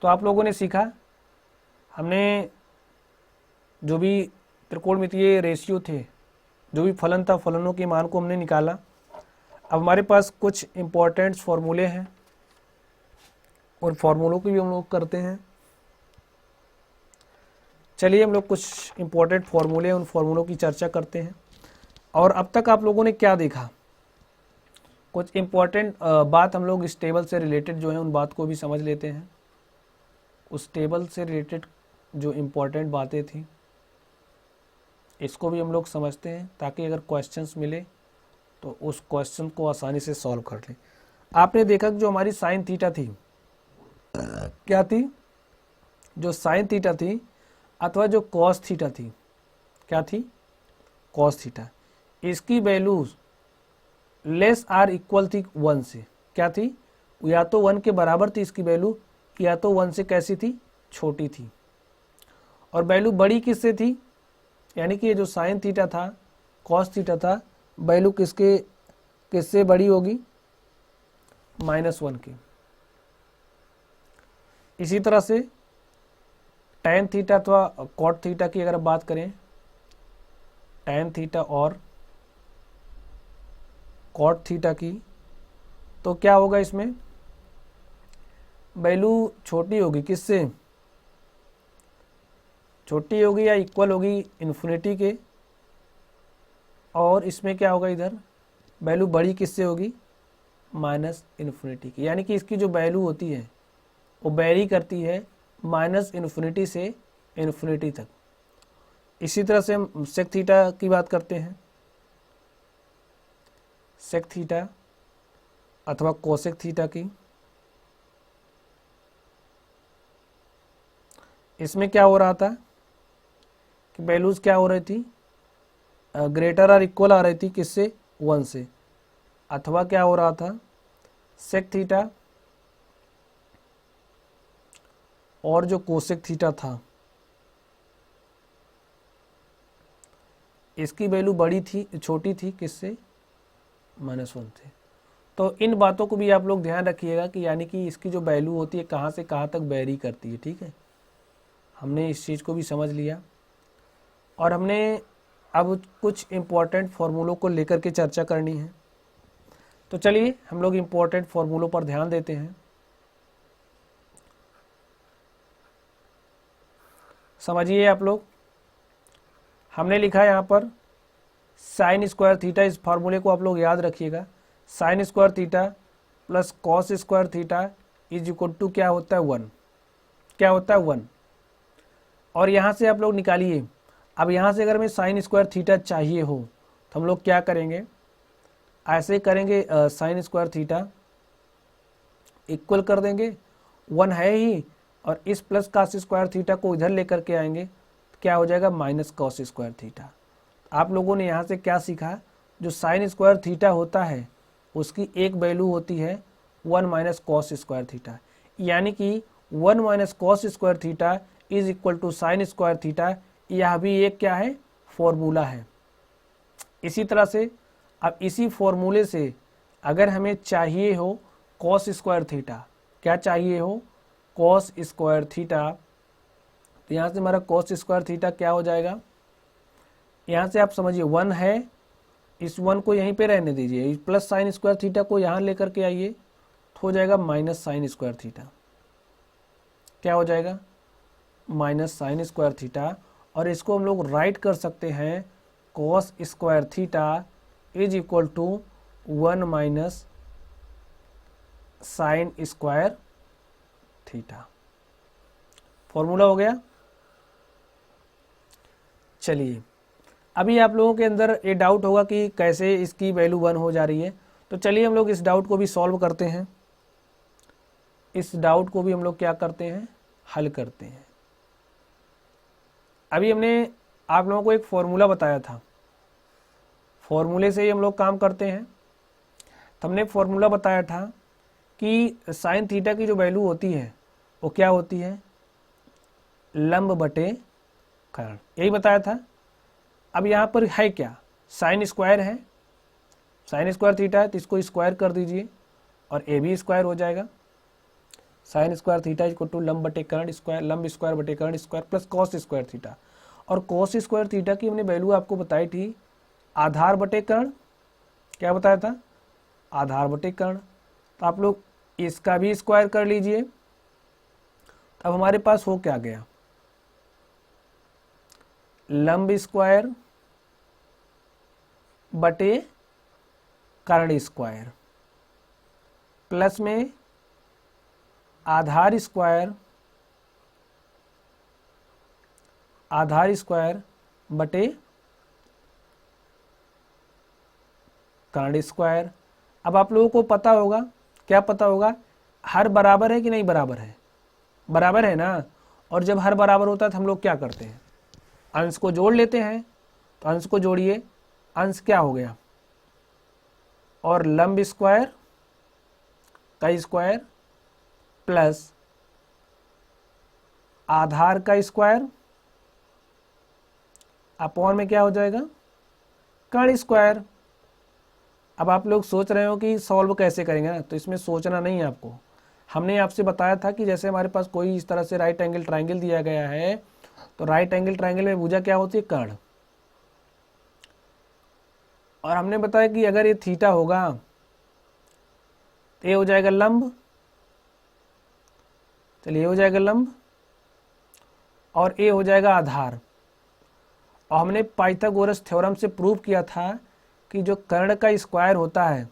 तो आप लोगों ने सीखा, हमने जो भी त्रिकोणमितीय रेशियो थे, जो भी फलन था, फलनों के मान को हमने निकाला। अब हमारे पास कुछ इम्पोर्टेंट फार्मूले हैं, उन फार्मूलों को भी हम लोग करते हैं। चलिए हम लोग कुछ इम्पोर्टेंट फार्मूले हैं, उन फार्मूलों की चर्चा करते हैं। और अब तक आप लोगों ने क्या देखा, कुछ इम्पोर्टेंट बात हम लोग इस टेबल से रिलेटेड जो है उन बात को भी समझ लेते हैं। उस टेबल से रिलेटेड जो इम्पोर्टेंट बातें थी इसको भी हम लोग समझते हैं, ताकि अगर क्वेश्चंस मिले तो उस क्वेश्चन को आसानी से सॉल्व कर लें। आपने देखा कि जो हमारी साइन थीटा थी, क्या थी, जो साइन थीटा थी अथवा जो कॉस थीटा थी, क्या थी कॉस थीटा, इसकी वैल्यूज लेस आर इक्वल थी 1 से। क्या थी, या तो 1 के बराबर थी इसकी वैल्यू, या तो 1 से कैसी थी छोटी थी। और वैल्यू बड़ी किससे थी, यानी कि ये जो साइन थीटा था, कॉस थीटा था, वैल्यू किससे बड़ी होगी -1 की। इसी तरह से टैन थीटा अथवा कॉट थीटा की अगर बात करें, टैन थीटा और कॉट थीटा की, तो क्या होगा, इसमें वैल्यू छोटी होगी, किससे छोटी होगी या इक्वल होगी इन्फिनिटी के। और इसमें क्या होगा, इधर वैल्यू बड़ी किससे होगी -इन्फिनिटी की। यानी कि इसकी जो वैल्यू होती है वो वेरी करती है -इन्फिनिटी से इन्फिनिटी तक। इसी तरह से हम सेक थीटा की बात करते हैं, सेक थीटा अथवा कोसेक थीटा की। इसमें क्या हो रहा था कि वैल्यूज क्या हो रही थी, ग्रेटर और इक्वल आ रही थी किससे, 1 से, अथवा क्या हो रहा था सेक थीटा और जो कोसेक थीटा था इसकी वैल्यू बड़ी थी, छोटी थी किससे, -1 से। तो इन बातों को भी आप लोग ध्यान रखिएगा कि यानी कि इसकी जो वैल्यू होती है कहाँ से कहाँ तक वेरी करती है, ठीक है। हमने इस चीज़ को भी समझ लिया और हमने अब कुछ इम्पोर्टेंट फार्मूलों को लेकर के चर्चा करनी है। तो चलिए हम लोग इम्पोर्टेंट फार्मूलों पर ध्यान देते हैं। समझिए आप लोग, हमने लिखा है यहाँ पर साइन स्क्वायर थीटा, इस फार्मूले को आप लोग याद रखिएगा। Sine square theta plus cos square theta is equal to क्या होता है 1, क्या होता है 1। और यहाँ से आप लोग निकालिए, अब यहाँ से अगर हमें साइन स्क्वायर थीटा चाहिए हो तो हम लोग क्या करेंगे, ऐसे करेंगे साइन स्क्वायर थीटा इक्वल कर देंगे, 1 है ही, और इस प्लस कॉस स्क्वायर थीटा को इधर लेकर के आएंगे तो क्या हो जाएगा माइनस कॉस स्क्वायर थीटा। आप लोगों ने यहाँ से क्या सीखा, जो साइन स्क्वायर थीटा होता है उसकी एक वैल्यू होती है 1 माइनस कॉस स्क्वायर थीटा, यानी कि 1 minus cos square theta is equal to sine square theta. यह भी एक क्या है, फॉर्मूला है। इसी तरह से अब इसी फॉर्मूले से अगर हमें चाहिए हो कॉस स्क्वायर थीटा, क्या चाहिए हो, कॉस स्क्वायर थीटा, तो यहाँ से हमारा कॉस स्क्वायर थीटा क्या हो जाएगा, यहाँ से आप समझिए 1 है, इस 1 को यहीं पे रहने दीजिए, प्लस साइन स्क्वायर थीटा को यहाँ लेकर के आइए तो हो जाएगा माइनस साइन स्क्वायर थीटा, क्या हो जाएगा माइनस साइन स्क्वायर थीटा। और इसको हम लोग राइट कर सकते हैं cos square theta is equal to 1 minus sine square theta. Formula हो गया। चलिए अभी आप लोगों के अंदर ये डाउट होगा कि कैसे इसकी वैल्यू 1 हो जा रही है, तो चलिए हम लोग इस डाउट को भी सॉल्व करते हैं। इस डाउट को भी हम लोग क्या करते हैं, हल करते हैं। अभी हमने आप लोगों को एक फॉर्मूला बताया था, फॉर्मूले से ही हम लोग काम करते हैं। तो हमने फॉर्मूला बताया था कि साइन थीटा की जो वैल्यू होती है वो क्या होती है, लंब बटे कर्ण, यही बताया था। अब यहाँ पर है क्या, साइन स्क्वायर है, साइन स्क्वायर थीटा है तो इसको स्क्वायर कर दीजिए और ए भी स्क्वायर हो जाएगा। Sine square theta equal to लंब बटे कर्ण स्क्वायर, लंब स्क्वायर बटे कर्ण square plus cos square theta. और कॉस स्क्वायर थीटा की हमने वैल्यू आपको बताई थी आधार बटे कर्ण, क्या बताया था, आधार बटे कर्ण। तो आप लोग इसका भी स्क्वायर कर लीजिए। अब हमारे पास हो क्या गया, लंब स्क्वायर बटे कर्ण स्क्वायर प्लस में आधार स्क्वायर, आधार स्क्वायर बटे कर्ण स्क्वायर। अब आप लोगों को पता होगा, क्या पता होगा, हर बराबर है कि नहीं बराबर है, बराबर है ना। और जब हर बराबर होता है तो हम लोग क्या करते हैं, अंश को जोड़ लेते हैं। तो अंश को जोड़िए, अंश क्या हो गया, और लंब स्क्वायर का स्क्वायर प्लस आधार का स्क्वायर अपॉन में क्या हो जाएगा, कर्ण स्क्वायर। अब आप लोग सोच रहे हो कि सॉल्व कैसे करेंगे ना, तो इसमें सोचना नहीं है आपको। हमने आपसे बताया था कि जैसे हमारे पास कोई इस तरह से राइट एंगल ट्राइंगल दिया गया है, तो राइट एंगल ट्राइंगल में भुजा क्या होती है, कर्ण। और हमने बताया कि अगर ये थीटा होगा तो ये हो जाएगा लंब, चलिए ये हो जाएगा लंब और ये हो जाएगा आधार। और हमने पाइथागोरस थ्योरम से प्रूव किया था कि जो कर्ण का स्क्वायर होता है,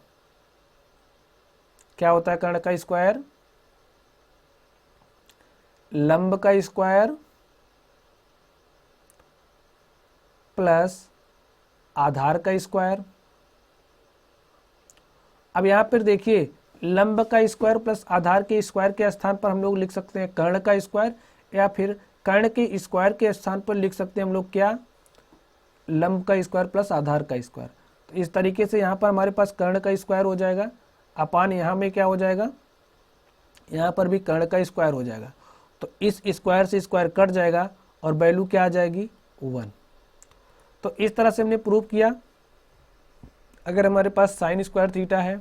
क्या होता है कर्ण का स्क्वायर, लंब का स्क्वायर प्लस आधार का स्क्वायर। अब यहां पर देखिए, लंब का स्क्वायर प्लस आधार के स्क्वायर के स्थान पर हम लोग लिख सकते हैं कर्ण का स्क्वायर, या फिर कर्ण के स्क्वायर के स्थान पर लिख सकते हैं हम लोग क्या, लंब का स्क्वायर प्लस आधार का स्क्वायर। तो इस तरीके से यहाँ पर हमारे पास कर्ण का स्क्वायर हो जाएगा, अपान यहाँ में क्या हो जाएगा, यहाँ पर भी कर्ण का स्क्वायर हो जाएगा। तो इस स्क्वायर से स्क्वायर कट जाएगा और वैल्यू क्या आ जाएगी 1। तो इस तरह से हमने प्रूव किया। अगर हमारे पास साइन स्क्वायर थीटा है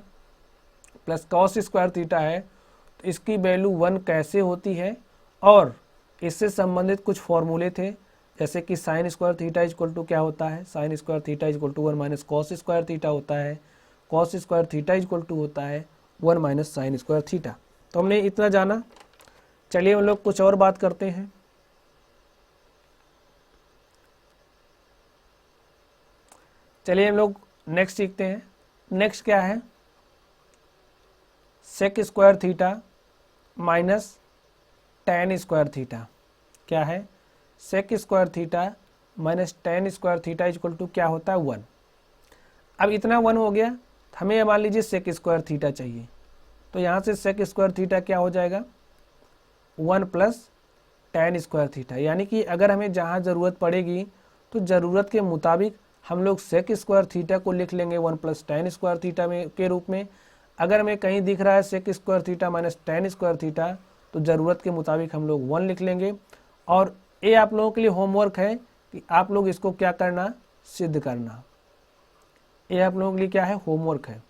प्लस कॉस स्क्वायर थीटा है तो इसकी वैल्यू 1 कैसे होती है, और इससे संबंधित कुछ फॉर्मूले थे, जैसे कि sine square theta equal to क्या होता है, sine square theta equal to 1 minus cos square theta होता है, cos square theta equal to होता है 1 माइनस साइन स्क्वायर थीटा। तो हमने इतना जाना। चलिए हम लोग कुछ और बात करते हैं। चलिए हम लोग नेक्स्ट सीखते हैं। नेक्स्ट क्या है, sec square theta minus tan square theta. क्या है, sec square theta minus tan square theta equal to क्या होता है 1। अब इतना 1 हो गया, हमें मान लीजिए सेक स्क्वायर थीटा चाहिए। तो यहाँ से सेक स्क्वायर थीटा क्या हो जाएगा 1 प्लस टेन स्क्वायर थीटा। यानी कि अगर हमें जहाँ ज़रूरत पड़ेगी तो ज़रूरत के मुताबिक हम लोग सेक स्क्वायर थीटा को लिख लेंगे 1 प्लस टेन स्क्वायर थीटा में के रूप में। अगर हमें कहीं दिख रहा है sec square theta minus tan square theta तो ज़रूरत के मुताबिक हम लोग 1 लिख लेंगे। और ये आप लोगों के लिए होमवर्क है कि आप लोग इसको क्या करना, सिद्ध करना। ये आप लोगों के लिए क्या है, होमवर्क है,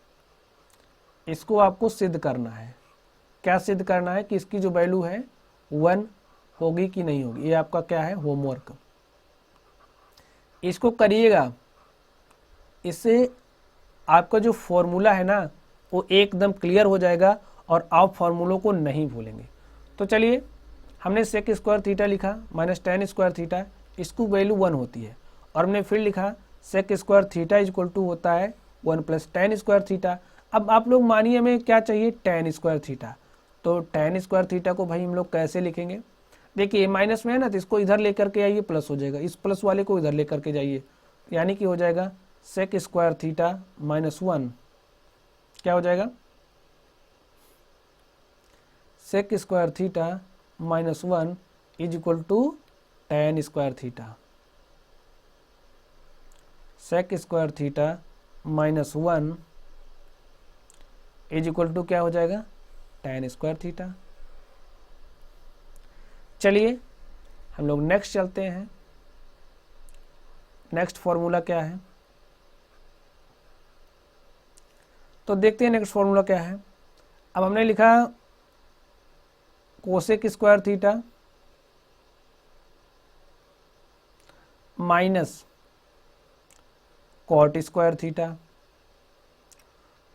इसको आपको सिद्ध करना है। क्या सिद्ध करना है कि इसकी जो वैल्यू है 1 होगी कि नहीं होगी, ये आपका क्या है, होमवर्क। इसको करिएगा, इससे आपका जो फॉर्मूला है ना वो एकदम क्लियर हो जाएगा और आप फॉर्मूलों को नहीं भूलेंगे। तो चलिए, हमने सेक स्क्वायर थीटा लिखा माइनस टेन स्क्वायर थीटा, इसको वैल्यू 1 होती है। और हमने फिर लिखा sec square theta equal to होता है 1 प्लस टेन स्क्वायर थीटा। अब आप लोग मानिए हमें क्या चाहिए, टेन स्क्वायर थीटा। तो टेन स्क्वायर थीटा को भाई हम लोग कैसे लिखेंगे, देखिए माइनस में है ना तो इसको इधर लेकर के आइए, प्लस हो जाएगा, इस प्लस वाले को इधर लेकर के जाइए, यानी कि हो जाएगा सेक स्क्वायर थीटा माइनस 1। क्या हो जाएगा, sec square theta minus 1 is equal to tan square theta. Sec square theta minus 1 is equal to क्या हो जाएगा, टेन स्क्वायर थीटा। चलिए हम लोग नेक्स्ट चलते हैं। नेक्स्ट फॉर्मूला क्या है, तो देखते हैं नेक्स्ट फॉर्मूला क्या है। अब हमने लिखा cosec square theta minus cot square theta.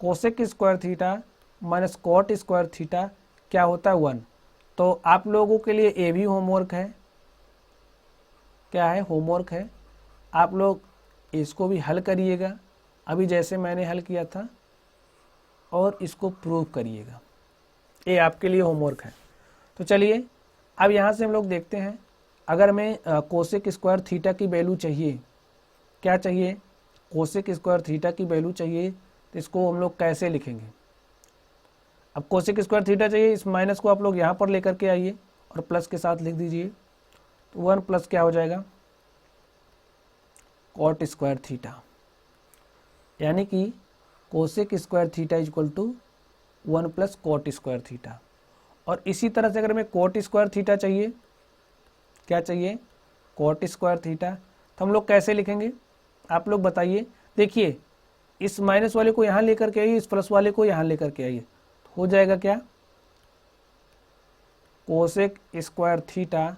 Cosec square theta minus cot square theta क्या होता है 1। तो आप लोगों के लिए ये भी होमवर्क है, क्या है, होमवर्क है। आप लोग इसको भी हल करिएगा अभी जैसे मैंने हल किया था, और इसको प्रूव करिएगा, ये आपके लिए होमवर्क है। तो चलिए अब यहाँ से हम लोग देखते हैं, अगर हमें कोसेक स्क्वायर थीटा की वैल्यू चाहिए, क्या चाहिए, कोसेक स्क्वायर थीटा की वैल्यू चाहिए, तो इसको हम लोग कैसे लिखेंगे। अब कोसेक स्क्वायर थीटा चाहिए, इस माइनस को आप लोग यहाँ पर लेकर के आइए और प्लस के साथ लिख दीजिए। तो 1 प्लस क्या हो जाएगा, कॉट स्क्वायर थीटा, यानी कि cosec square theta equal to 1 plus cot square theta. और इसी तरह से अगर हमें कॉट स्क्वायर थीटा चाहिए, क्या चाहिए, कॉट स्क्वायर थीटा, तो हम लोग कैसे लिखेंगे, आप लोग बताइए। देखिए इस माइनस वाले को यहाँ लेकर के आइए, इस प्लस वाले को यहाँ लेकर के आइए, तो हो जाएगा क्या, कोसेक स्क्वायर थीटा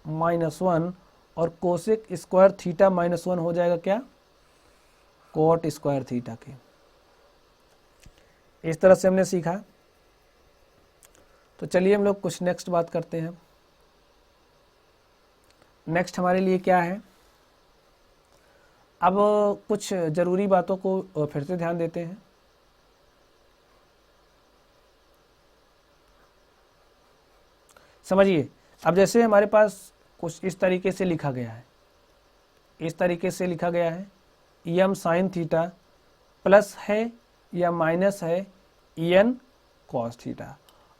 माइनस 1, और कोसेक स्क्वायर थीटा माइनस 1 हो जाएगा क्या, कॉट स्क्वायर थीटा के। इस तरह से हमने सीखा। तो चलिए हम लोग कुछ नेक्स्ट बात करते हैं। नेक्स्ट हमारे लिए क्या है, अब कुछ ज़रूरी बातों को फिर से ध्यान देते हैं। समझिए, अब जैसे हमारे पास कुछ इस तरीके से लिखा गया है, इस तरीके से लिखा गया है, एम साइन थीटा प्लस है या माइनस है एन कॉस थीटा,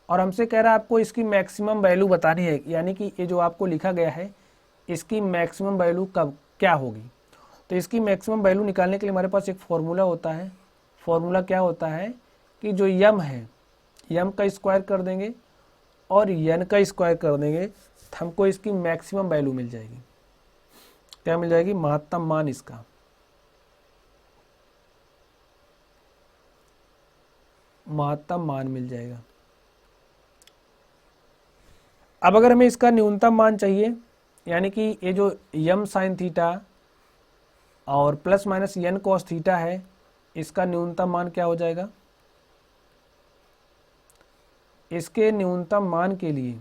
और हमसे कह रहा है आपको इसकी मैक्सिमम वैल्यू बतानी है, यानी कि ये जो आपको लिखा गया है इसकी मैक्सिमम वैल्यू कब क्या होगी। तो इसकी मैक्सिमम वैल्यू निकालने के लिए हमारे पास एक फॉर्मूला होता है। फॉर्मूला क्या होता है कि जो यम है, यम का स्क्वायर कर देंगे और एन का स्क्वायर कर देंगे, तो हमको इसकी मैक्सिमम वैल्यू मिल जाएगी। क्या मिल जाएगी? महत्तम मान इसका। महत्तम मान मिल जाएगा। अब अगर हमें इसका न्यूनतम मान चाहिए, यानी कि ये जो यम साइन थीटा और plus minus N cos theta है, इसका न्यूनतम मान क्या हो जाएगा? इसके न्यूनतम मान के लिए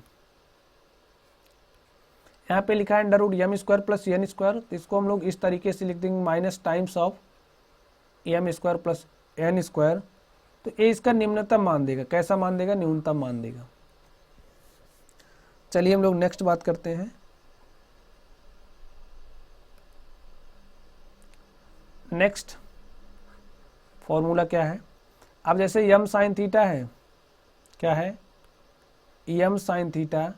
यहाँ पे लिखा है under root M square plus N square, तो इसको हम लोग इस तरीके से लिख देंगे minus times of M square plus N square. तो ये इसका निम्नतम मान देगा। कैसा मान देगा? न्यूनतम मान देगा। चलिए हम लोग नेक्स्ट बात करते हैं। नेक्स्ट फॉर्मूला क्या है? अब जैसे यम साइन थीटा है, क्या है? M sine theta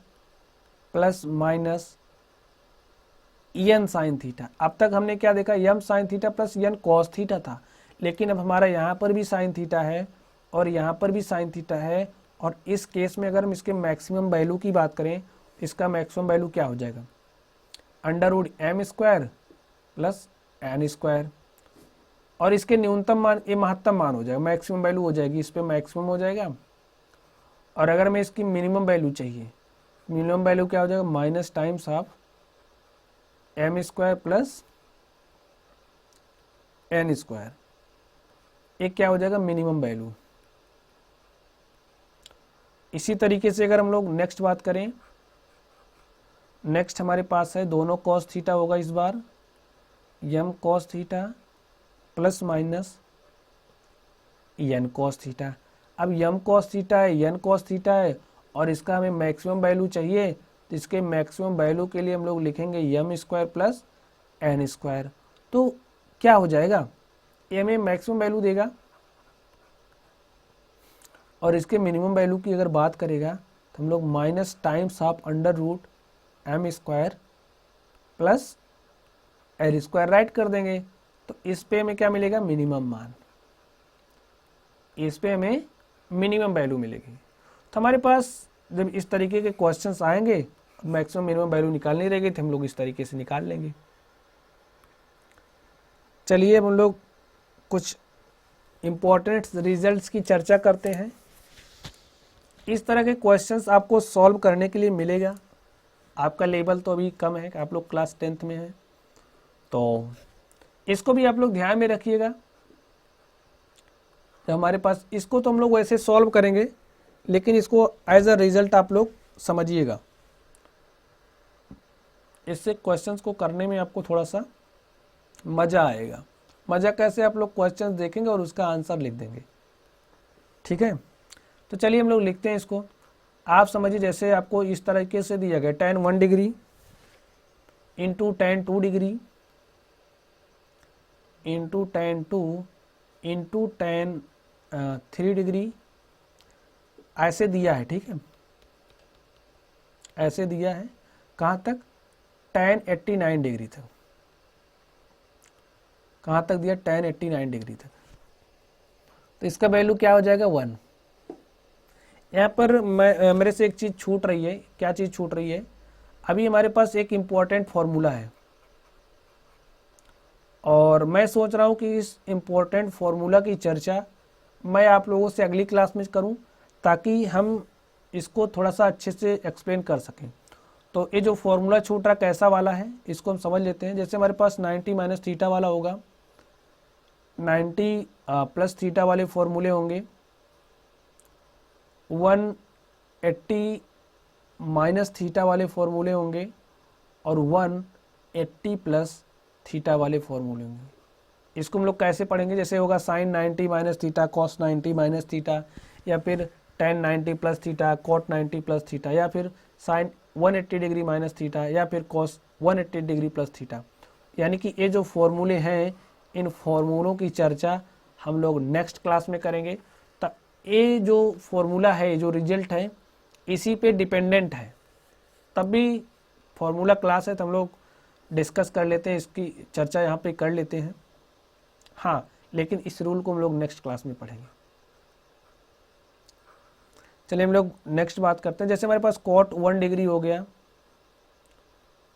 plus minus n sine theta. अब तक हमने क्या देखा? M sine theta plus n cos theta था, लेकिन अब हमारा यहाँ पर भी साइन थीटा है और यहाँ पर भी साइन थीटा है। और इस केस में अगर हम इसके मैक्सिमम वैल्यू की बात करें, इसका मैक्सिमम वैल्यू क्या हो जाएगा? Under root M square plus N square. और इसके न्यूनतम मान, ये महत्तम मान हो जाएगा, मैक्सिमम वैल्यू हो जाएगी, इस पर मैक्सिमम हो जाएगा। और अगर हमें इसकी मिनिमम वैल्यू चाहिए, मिनिमम वैल्यू क्या हो जाएगा? Minus times of M square plus N square. एक क्या हो जाएगा? Minimum value. इसी तरीके से अगर हम लोग नेक्स्ट बात करें, नेक्स्ट हमारे पास है दोनों कॉस थीटा होगा इस बार, m cos theta plus minus N cos theta. अब यम कॉस थीटा है, एन कॉस थीटा है और इसका हमें मैक्सिमम वैल्यू चाहिए, तो इसके मैक्सिमम वैल्यू के लिए हम लोग लिखेंगे M square plus N square. तो क्या हो जाएगा? ये हमें मैक्सिमम वैल्यू देगा और इसके मिनिमम वैल्यू की अगर बात करेगा तो हम लोग minus times of under root M square plus L square write कर देंगे। तो इस पे हमें क्या मिलेगा? मिनिमम मान। इस पे हमें मिनिमम वैल्यू मिलेगी। तो हमारे पास जब इस तरीके के क्वेश्चंस आएंगे, मैक्सिमम मिनिमम वैल्यू निकालनी रहेगी, तो हम लोग इस तरीके से निकाल लेंगे। चलिए हम लोग कुछ इम्पोर्टेंट रिजल्ट्स की चर्चा करते हैं। इस तरह के क्वेश्चंस आपको सॉल्व करने के लिए मिलेगा। आपका लेवल तो अभी कम है, आप लोग क्लास 10th में हैं, तो इसको भी आप लोग ध्यान में रखिएगा। तो हमारे पास इसको तो हम लोग वैसे सॉल्व करेंगे, लेकिन इसको एज अ रिजल्ट आप लोग समझिएगा। इससे क्वेश्चंस को करने में आपको थोड़ा सा मज़ा आएगा। मज़ा कैसे? आप लोग क्वेश्चंस देखेंगे और उसका आंसर लिख देंगे। ठीक है, तो चलिए हम लोग लिखते हैं इसको। आप समझिए, जैसे आपको इस तरीके से दिया गया tan 1 degree into tan 2 degree into tan 2 into tan 3 degree, ऐसे दिया है। ठीक है, ऐसे दिया है। कहाँ तक? tan 89 डिग्री तक। कहाँ तक दिया? tan 89 डिग्री तक। तो इसका वैल्यू क्या हो जाएगा? 1। यहाँ पर मेरे से एक चीज़ छूट रही है। क्या चीज़ छूट रही है? अभी हमारे पास एक इम्पॉर्टेंट फॉर्मूला है और मैं सोच रहा हूँ कि इस इम्पोर्टेंट फॉर्मूला की चर्चा मैं आप लोगों से अगली क्लास में करूँ, ताकि हम इसको थोड़ा सा अच्छे से एक्सप्लेन कर सकें। तो ये जो फॉर्मूला छूट रहा कैसा वाला है, इसको हम समझ लेते हैं। जैसे हमारे पास 90 माइनस थीटा वाला होगा, 90 प्लस थीटा वाले फॉर्मूले होंगे, 180 माइनस थीटा वाले फॉर्मूले होंगे और 180 प्लस थीटा वाले फॉर्मूले होंगे। इसको हम लोग कैसे पढ़ेंगे? जैसे होगा sine 90 minus theta cos 90 minus theta, या फिर tan 90 plus theta cot 90 plus theta, या फिर साइन 180 डिग्री माइनस थीटा, या फिर कॉस 180 डिग्री प्लस थीटा। यानी कि ये जो फॉर्मूले हैं, इन फॉर्मूलों की चर्चा हम लोग नेक्स्ट क्लास में करेंगे। तो ये जो फॉर्मूला है, जो रिजल्ट है, इसी पे डिपेंडेंट है। तब भी फॉर्मूला क्लास है, तो हम लोग डिस्कस कर लेते हैं, इसकी चर्चा यहाँ पे कर लेते हैं। हाँ, लेकिन इस रूल को हम लोग नेक्स्ट क्लास में पढ़ेंगे। चलिए हम लोग नेक्स्ट बात करते हैं। जैसे हमारे पास कॉट 1 डिग्री हो गया,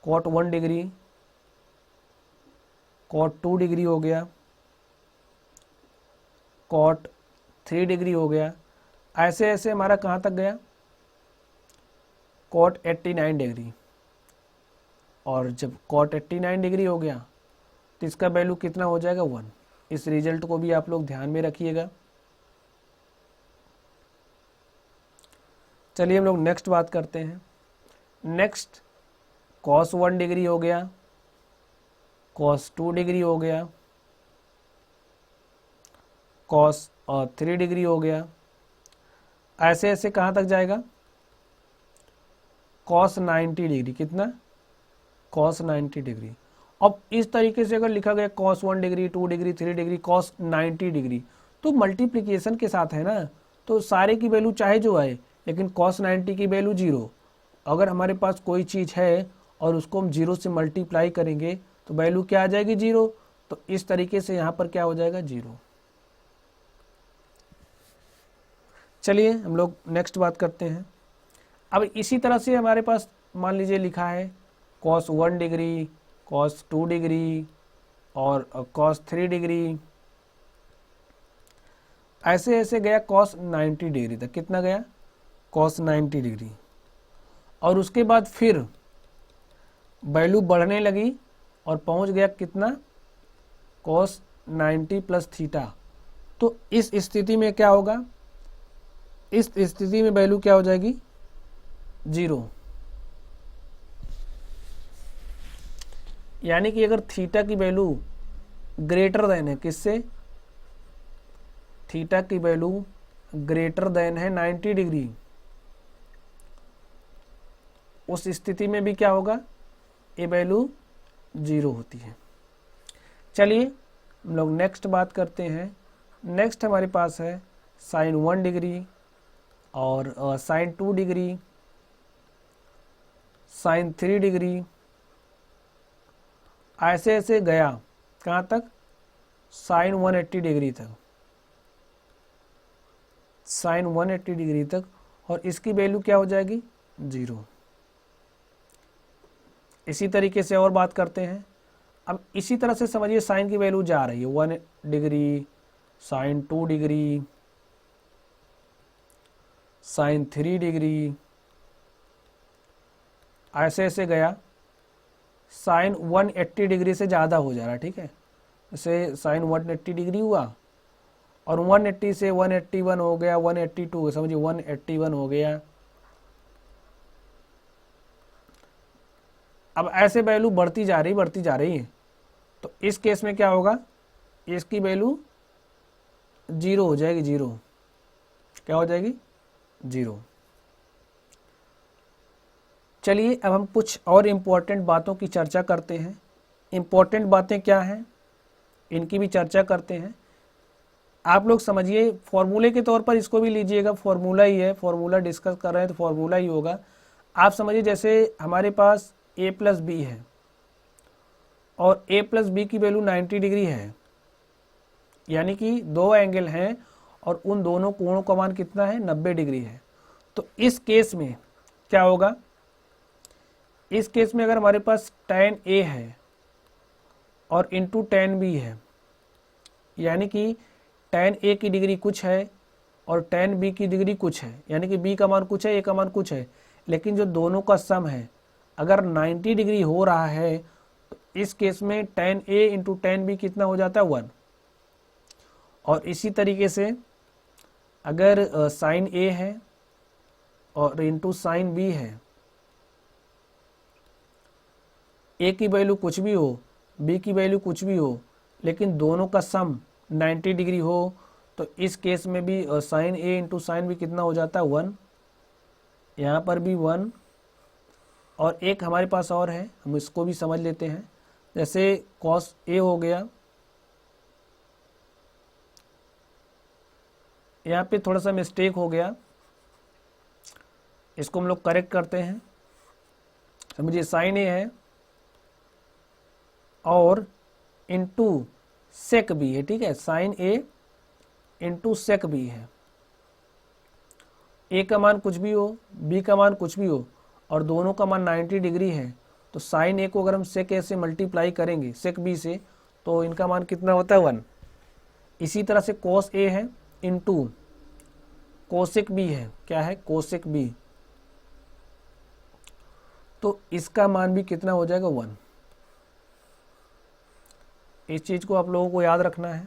कॉट 1 डिग्री, कॉट 2 डिग्री हो गया, कॉट 3 डिग्री हो गया, ऐसे ऐसे हमारा कहाँ तक गया, कॉट 89 डिग्री। और जब कॉट 89 डिग्री हो गया तो इसका वैल्यू कितना हो जाएगा, 1। इस रिजल्ट को भी आप लोग ध्यान में रखिएगा। चलिए हम लोग नेक्स्ट बात करते हैं। नेक्स्ट कॉस 1 डिग्री हो गया, कॉस 2 डिग्री हो गया, कॉस 3 डिग्री हो गया, ऐसे ऐसे कहाँ तक जाएगा, कॉस 90 डिग्री। कितना, कॉस 90 डिग्री। अब इस तरीके से अगर लिखा गया cos 1 degree, 2 degree, 3 degree, cos 90 degree, तो मल्टीप्लिकेशन के साथ है ना, तो सारे की वैल्यू चाहे जो आए, लेकिन कॉस 90 की वैल्यू 0। अगर हमारे पास कोई चीज़ है और उसको हम 0 से मल्टीप्लाई करेंगे तो वैल्यू क्या आ जाएगी, 0। तो इस तरीके से यहाँ पर क्या हो जाएगा, 0। चलिए हम लोग नेक्स्ट बात करते हैं। अब इसी तरह से हमारे पास मान लीजिए लिखा है कॉस 1 डिग्री, कॉस 2 डिग्री और कॉस 3 डिग्री, ऐसे ऐसे गया कॉस 90 डिग्री तक। कितना गया, कॉस 90 डिग्री। और उसके बाद फिर वैल्यू बढ़ने लगी और पहुंच गया कितना, कॉस 90 प्लस थीटा। तो इस स्थिति में क्या होगा, इस स्थिति में वैल्यू क्या हो जाएगी, 0। यानी कि अगर थीटा की वैल्यू ग्रेटर देन है, किससे, थीटा की वैल्यू ग्रेटर देन है 90 डिग्री, उस स्थिति में भी क्या होगा, ये वैल्यू 0 होती है। चलिए हम लोग नेक्स्ट बात करते हैं। नेक्स्ट हमारे पास है साइन 1 डिग्री और साइन 2 डिग्री, साइन 3 डिग्री, ऐसे ऐसे गया कहाँ तक, साइन 180 डिग्री तक, साइन 180 डिग्री तक। और इसकी वैल्यू क्या हो जाएगी, 0। इसी तरीके से और बात करते हैं। अब इसी तरह से समझिए साइन की वैल्यू जा रही है 1 degree, sine 2 degree, sine 3 degree, ऐसे ऐसे गया, साइन 180 डिग्री से ज़्यादा हो जा रहा है। ठीक है, जैसे साइन 180 डिग्री हुआ और 180 से 181 हो गया, 182, समझिए 181 हो गया। अब ऐसे वैल्यू बढ़ती जा रही है। तो इस केस में क्या होगा, इसकी वैल्यू 0 हो जाएगी, 0। क्या हो जाएगी, 0। चलिए अब हम कुछ और इम्पोर्टेंट बातों की चर्चा करते हैं। इम्पोर्टेंट बातें क्या हैं, इनकी भी चर्चा करते हैं। आप लोग समझिए, फॉर्मूले के तौर पर इसको भी लीजिएगा, फॉर्मूला ही है, फॉर्मूला डिस्कस कर रहे हैं तो फॉर्मूला ही होगा। आप समझिए जैसे हमारे पास a प्लस बी है और a प्लस बी की वैल्यू 90 डिग्री है, यानी कि दो एंगल हैं और उन दोनों कोणों का मान कितना है, 90 डिग्री है। तो इस केस में क्या होगा, इस केस में अगर हमारे पास tan A है और इंटू tan B है, यानी कि tan A की डिग्री कुछ है और tan B की डिग्री कुछ है, यानी कि B का मान कुछ है, A का मान कुछ है, लेकिन जो दोनों का सम है अगर 90 डिग्री हो रहा है तो इस केस में tan A into tan B कितना हो जाता है, 1। और इसी तरीके से अगर साइन A है और इंटू साइन B है, A की वैल्यू कुछ भी हो, B की वैल्यू कुछ भी हो, लेकिन दोनों का सम 90 डिग्री हो, तो इस केस में भी sine A into sine B कितना हो जाता है, 1। यहाँ पर भी 1। और एक हमारे पास और है, हम इसको भी समझ लेते हैं। जैसे cos A हो गया, यहाँ पे थोड़ा सा मिस्टेक हो गया, इसको हम लोग करेक्ट करते हैं। समझिए साइन A है और इंटू सेक बी है, ठीक है, sign A into sec B है। ए का मान कुछ भी हो, बी का मान कुछ भी हो, और दोनों का मान 90 डिग्री है, तो साइन ए को अगर हम सेक ए से मल्टीप्लाई करेंगे सेक बी से, तो इनका मान कितना होता है 1। इसी तरह से कोस ए है इंटू कोसेक बी है, क्या है कोसेक बी, तो इसका मान भी कितना हो जाएगा 1। इस चीज को आप लोगों को याद रखना है।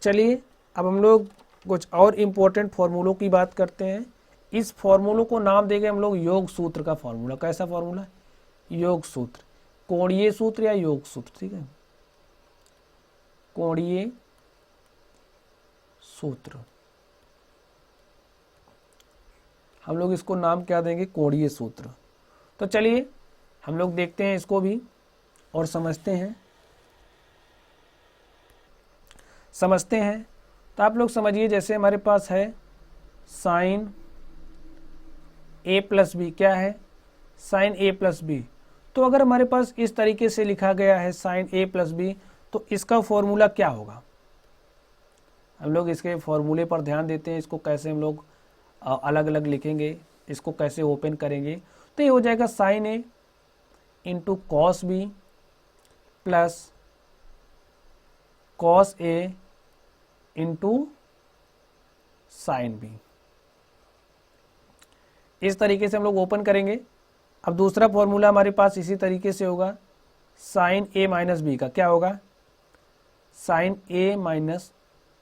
चलिए अब हम लोग कुछ और इम्पोर्टेंट फॉर्मूलों की बात करते हैं। इस फॉर्मूलों को नाम देंगे हम लोग योग सूत्र का फॉर्मूला। कैसा फॉर्मूला? योग सूत्र, कोणीय सूत्र या योग सूत्र, ठीक है, कोणीय सूत्र। हम लोग इसको नाम क्या देंगे? कोणीय सूत्र। तो चलिए हम लोग देखते हैं इसको भी और समझते हैं। तो आप लोग समझिए, जैसे हमारे पास है साइन ए प्लस बी, क्या है साइन ए प्लस बी। तो अगर हमारे पास इस तरीके से लिखा गया है साइन ए प्लस बी, तो इसका फॉर्मूला क्या होगा? हम लोग इसके फॉर्मूले पर ध्यान देते हैं, इसको कैसे हम लोग अलग अलग लिखेंगे, इसको कैसे ओपन करेंगे। तो ये हो जाएगा sine A into cos B plus cos A into sine B. इस तरीके से हम लोग ओपन करेंगे। अब दूसरा फॉर्मूला हमारे पास इसी तरीके से होगा, साइन ए माइनस बी का क्या होगा? साइन ए माइनस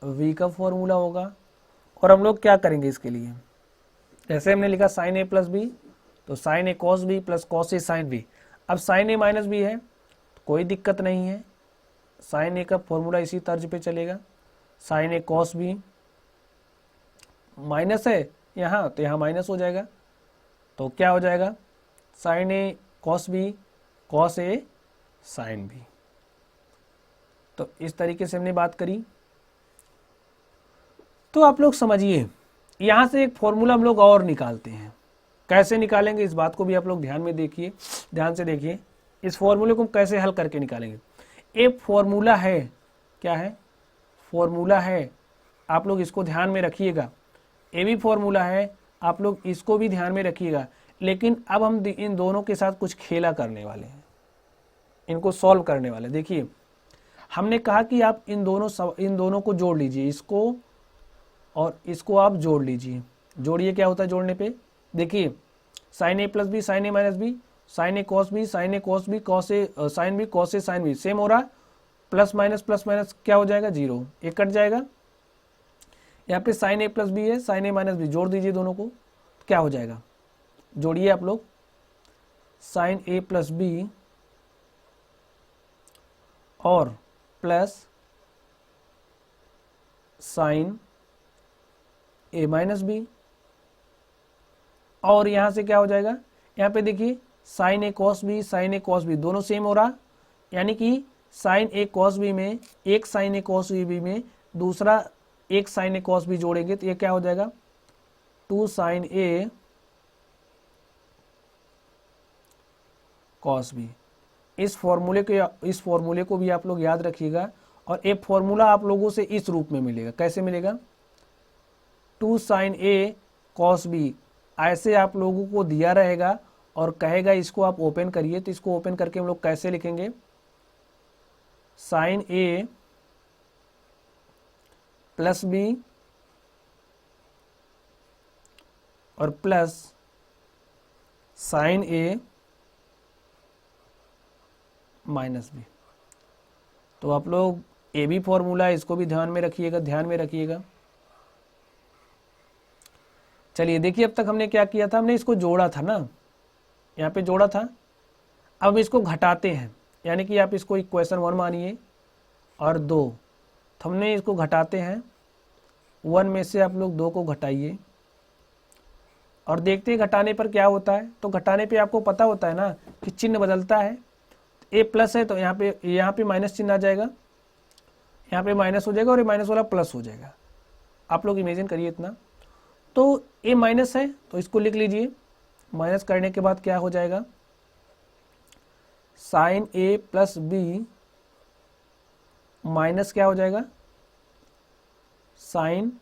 वी का फॉर्मूला होगा। और हम लोग क्या करेंगे इसके लिए, जैसे हमने लिखा साइन ए प्लस बी, तो साइन ए कॉस बी प्लस कॉस ए साइन बी। अब साइन ए माइनस बी है तो कोई दिक्कत नहीं है, साइन ए का फॉर्मूला इसी तर्ज पे चलेगा। साइन ए कॉस बी माइनस है यहाँ, तो यहाँ माइनस हो जाएगा, तो क्या हो जाएगा sine A cos B cos A sine B. तो इस तरीके से हमने बात करी। तो आप लोग समझिए, यहाँ से एक फॉर्मूला हम लोग और निकालते हैं। कैसे निकालेंगे इस बात को भी आप लोग ध्यान में देखिए, ध्यान से देखिए इस फॉर्मूले को हम कैसे हल करके निकालेंगे। एक फॉर्मूला है, क्या है? फॉर्मूला है, आप लोग इसको ध्यान में रखिएगा। ए भी फॉर्मूला है, आप लोग इसको भी ध्यान में रखिएगा। लेकिन अब हम इन दोनों के साथ कुछ खेला करने वाले हैं, इनको सॉल्व करने वाले। देखिए हमने कहा कि आप इन दोनों को जोड़ लीजिए, इसको और इसको आप जोड़ लीजिए। जोड़िए, क्या होता है जोड़ने पे? देखिए sign A plus B sign A minus B, sign A cos B sign A cos B cos A sine B cos A sine B, same हो रहा। प्लस माइनस क्या हो जाएगा? 0, एक कट जाएगा। यहाँ पे साइन ए प्लस बी है, साइन ए माइनस बी, जोड़ दीजिए दोनों को, क्या हो जाएगा? जोड़िए आप लोग, साइन ए प्लस बी और प्लस साइन ए माइनस बी, और यहां से क्या हो जाएगा? यहाँ पे देखिए साइन ए कॉस बी दोनों सेम हो रहा, यानी कि साइन ए कॉस बी में एक साइन ए कॉस बी में दूसरा एक साइन ए कॉस बी जोड़ेंगे तो ये क्या हो जाएगा? 2 साइन ए कॉस बी। इस फॉर्मूले को भी आप लोग याद रखिएगा। और एक फॉर्मूला आप लोगों से इस रूप में मिलेगा, कैसे मिलेगा? 2 साइन ए कॉस बी, ऐसे आप लोगों को दिया रहेगा और कहेगा इसको आप ओपन करिए। तो इसको ओपन करके हम लोग कैसे लिखेंगे? साइन ए प्लस बी और प्लस साइन ए माइनस बी। तो आप लोग ए भी फॉर्मूला है, इसको भी ध्यान में रखिएगा। चलिए देखिए, अब तक हमने क्या किया था, हमने इसको जोड़ा था ना, यहाँ पे जोड़ा था। अब इसको घटाते हैं, यानी कि आप इसको इक्वेशन 1 मानिए और 2, तो हमने इसको घटाते हैं। 1 में से आप लोग 2 को घटाइए और देखते हैं घटाने पर क्या होता है। तो घटाने पे आपको पता होता है ना कि चिन्ह बदलता है। ए प्लस है तो यहाँ पे माइनस चिन्ह आ जाएगा, यहाँ पे माइनस हो जाएगा और ये माइनस वाला प्लस हो जाएगा। आप लोग इमेजिन करिए इतना। तो ए माइनस है तो इसको लिख लीजिए, माइनस करने के बाद क्या हो जाएगा? साइन ए प्लस बी माइनस क्या हो जाएगा, साइन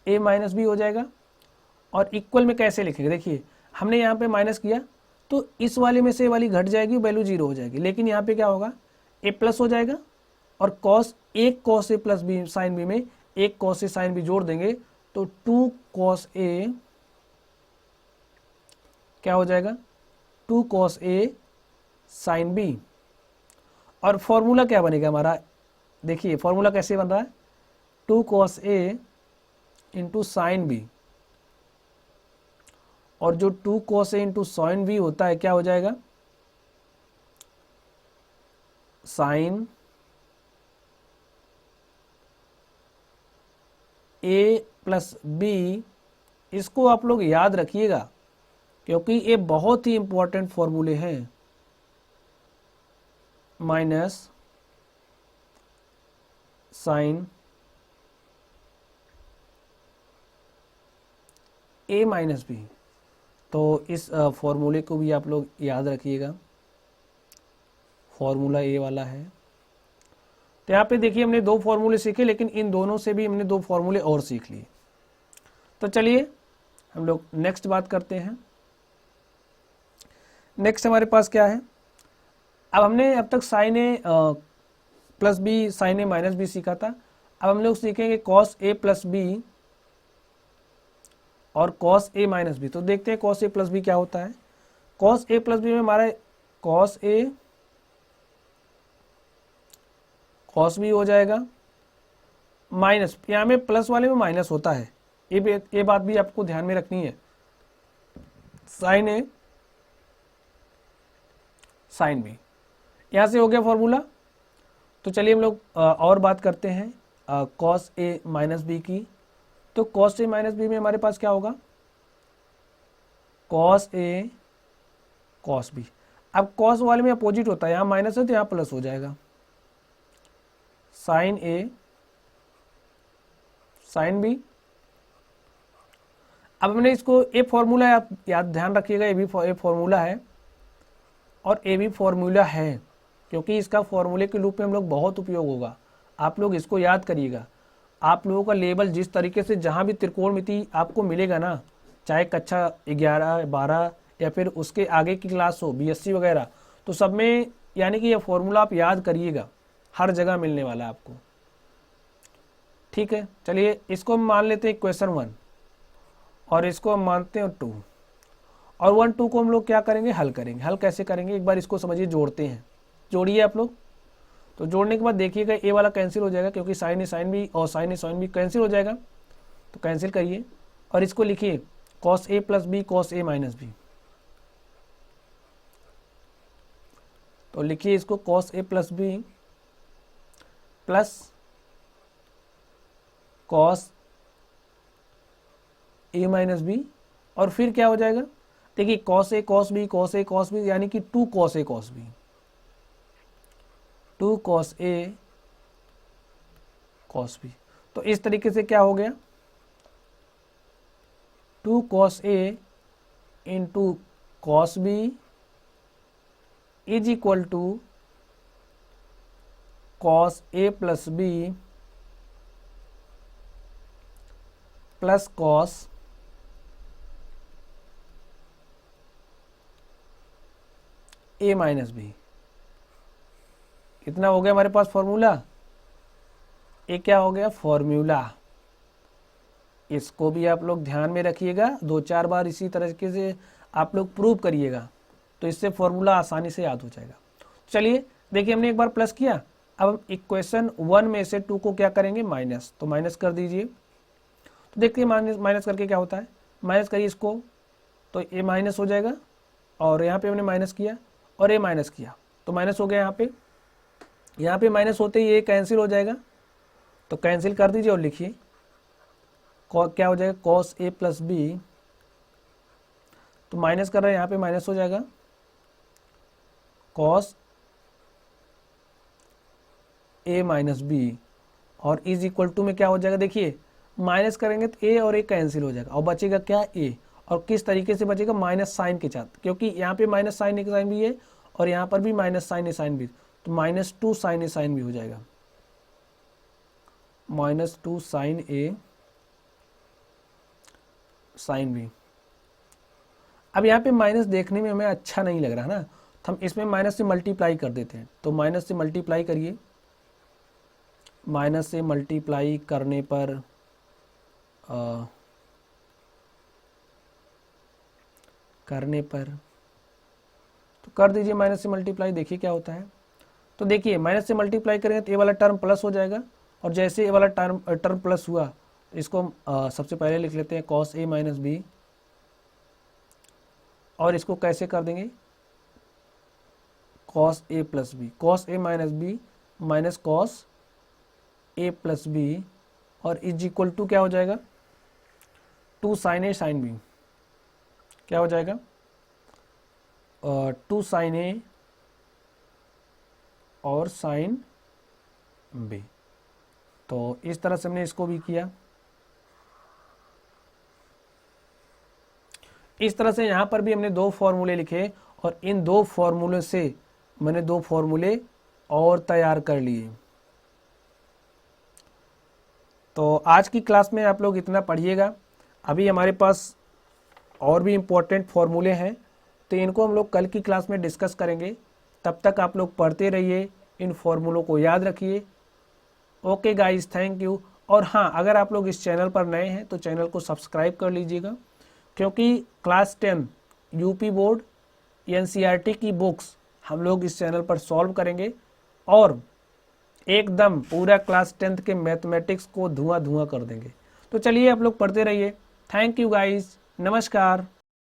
ए माइनस बी हो जाएगा। और इक्वल में कैसे लिखेंगे, देखिए हमने यहाँ पे माइनस किया तो इस वाले में से ये वाली घट जाएगी, वैल्यू 0 हो जाएगी, लेकिन यहाँ पे क्या होगा, ए प्लस हो जाएगा और कॉस एक cos A plus B sine B में एक कॉस ए साइन बी जोड़ देंगे तो 2 कॉस ए क्या हो जाएगा, 2 कॉस ए साइन बी। और फॉर्मूला क्या बनेगा हमारा, देखिए फॉर्मूला कैसे बन रहा है, 2 cos A into sine B, और जो 2 cos A into sine B होता है क्या हो जाएगा, साइन ए प्लस बी। इसको आप लोग याद रखिएगा क्योंकि ये बहुत ही इंपॉर्टेंट फॉर्मूले हैं, माइनस साइन ए माइनस बी। तो इस फॉर्मूले को भी आप लोग याद रखिएगा, फॉर्मूला ए वाला है। तो यहाँ पे देखिए हमने 2 फॉर्मूले सीखे, लेकिन इन दोनों से भी हमने 2 फॉर्मूले और सीख लिए। तो चलिए हम लोग नेक्स्ट बात करते हैं। नेक्स्ट हमारे पास क्या है, अब हमने अब तक साइन ए प्लस बी साइन ए माइनस बी सीखा था। अब हम लोग सीखेंगे कॉस ए प्लस बी और कॉस ए माइनस बी। तो देखते हैं कॉस ए प्लस बी क्या होता है। कॉस ए प्लस बी में हमारा कॉस ए कॉस बी हो जाएगा, माइनस यहाँ में प्लस वाले में माइनस होता है, ये बात भी आपको ध्यान में रखनी है, साइन ए साइन बी। यहाँ से हो गया फॉर्मूला। तो चलिए हम लोग और बात करते हैं कॉस ए माइनस बी की। तो कॉस ए माइनस बी में हमारे पास क्या होगा, कॉस ए कॉस बी। अब कॉस वाले में अपोजिट होता है, यहाँ माइनस है तो यहाँ प्लस हो जाएगा, साइन ए साइन बी। अब हमने इसको ए फॉर्मूला है, आप याद ध्यान रखिएगा, ए भी ए फॉर्मूला है और ए भी फॉर्मूला है, क्योंकि इसका फॉर्मूले के रूप में हम लोग बहुत उपयोग होगा। आप लोग इसको याद करिएगा। आप लोगों का लेवल जिस तरीके से जहाँ भी त्रिकोणमिति आपको मिलेगा ना, चाहे कक्षा 11 12 या फिर उसके आगे की क्लास हो बीएससी वगैरह, तो सब में यानी कि ये फॉर्मूला आप याद करिएगा, हर जगह मिलने वाला है आपको। ठीक है, चलिए इसको हम मान लेते हैं इक्वेशन 1 और इसको हम मानते हैं 2, और 1 2 को हम लोग क्या करेंगे, हल करेंगे। हल कैसे करेंगे, एक बार इसको समझिए, जोड़ते हैं। जोड़िए आप लोग। तो जोड़ने के बाद देखिएगा ए वाला कैंसिल हो जाएगा, क्योंकि साइन ए साइन बी और साइन ए साइन बी कैंसिल हो जाएगा। तो कैंसिल करिए और इसको लिखिए cos A plus B cos A minus B. तो लिखिए इसको cos A plus B plus cos A minus B, और फिर क्या हो जाएगा, देखिए cos A cos B cos A cos B, यानी कि 2 कॉस ए कॉस बी, 2 कॉस ए कॉस बी। तो इस तरीके से क्या हो गया, 2 cos A into cos B is equal to cos A plus B plus cos A minus B. कितना हो गया हमारे पास फॉर्मूला, ये क्या हो गया फॉर्मूला। इसको भी आप लोग ध्यान में रखिएगा, 2-4 बार इसी तरीके से आप लोग प्रूव करिएगा, तो इससे फॉर्मूला आसानी से याद हो जाएगा। चलिए देखिए हमने एक बार प्लस किया, अब हम इक्वेशन 1 में से 2 को क्या करेंगे, माइनस। तो माइनस कर दीजिए। तो देखिए माइनस करके क्या होता है, माइनस करिए इसको तो ए माइनस हो जाएगा, और यहाँ पे हमने माइनस किया और ए माइनस किया तो माइनस हो गया। यहाँ पे माइनस होते ही ये कैंसिल हो जाएगा, तो कैंसिल कर दीजिए और लिखिए क्या हो जाएगा, कॉस ए प्लस बी। तो माइनस कर रहे हैं, यहाँ पे माइनस हो जाएगा कॉस ए माइनस बी, और इज इक्वल टू में क्या हो जाएगा, देखिए माइनस करेंगे तो ए और ए कैंसिल हो जाएगा और बचेगा क्या, ए, और किस तरीके से बचेगा, माइनस साइन के साथ, क्योंकि यहाँ पे माइनस साइन ए साइन भी है और यहाँ पर भी माइनस साइन ए साइन भी, तो -2 साइन ए साइन भी हो जाएगा, -2 साइन ए साइन भी। अब यहाँ पे माइनस देखने में हमें अच्छा नहीं लग रहा ना, तो हम इसमें माइनस से मल्टीप्लाई कर देते हैं। तो माइनस से मल्टीप्लाई करिए, माइनस से मल्टीप्लाई करने पर तो कर दीजिए माइनस से मल्टीप्लाई, देखिए क्या होता है। तो देखिए माइनस से मल्टीप्लाई करेंगे तो ये वाला टर्म प्लस हो जाएगा, और जैसे ये वाला टर्म प्लस हुआ, इसको हम सबसे पहले लिख लेते हैं cos a माइनस बी, और इसको कैसे कर देंगे, cos a plus B, cos a minus B minus cos a plus B, और इज इक्वल टू क्या हो जाएगा, 2 साइन ए साइन बी, क्या हो जाएगा 2 साइन ए और साइन बी। तो इस तरह से हमने इसको भी किया। इस तरह से यहाँ पर भी हमने 2 फॉर्मूले लिखे, और इन 2 फॉर्मूले से मैंने 2 फॉर्मूले और तैयार कर लिए। तो आज की क्लास में आप लोग इतना पढ़िएगा। अभी हमारे पास और भी इम्पोर्टेंट फॉर्मूले हैं, तो इनको हम लोग कल की क्लास में डिस्कस करेंगे। तब तक आप लोग पढ़ते रहिए, इन फॉर्मूलों को याद रखिए। Okay guys, thank you. और हाँ, अगर आप लोग इस चैनल पर नए हैं तो चैनल को सब्सक्राइब कर लीजिएगा, क्योंकि क्लास 10 यूपी बोर्ड एनसीईआरटी की बुक्स हम लोग इस चैनल पर सॉल्व करेंगे, और एकदम पूरा क्लास 10th के मैथमेटिक्स को धुआं धुआं कर देंगे। तो चलिए आप लोग पढ़ते रहिए। थैंक यू गाइस, नमस्कार।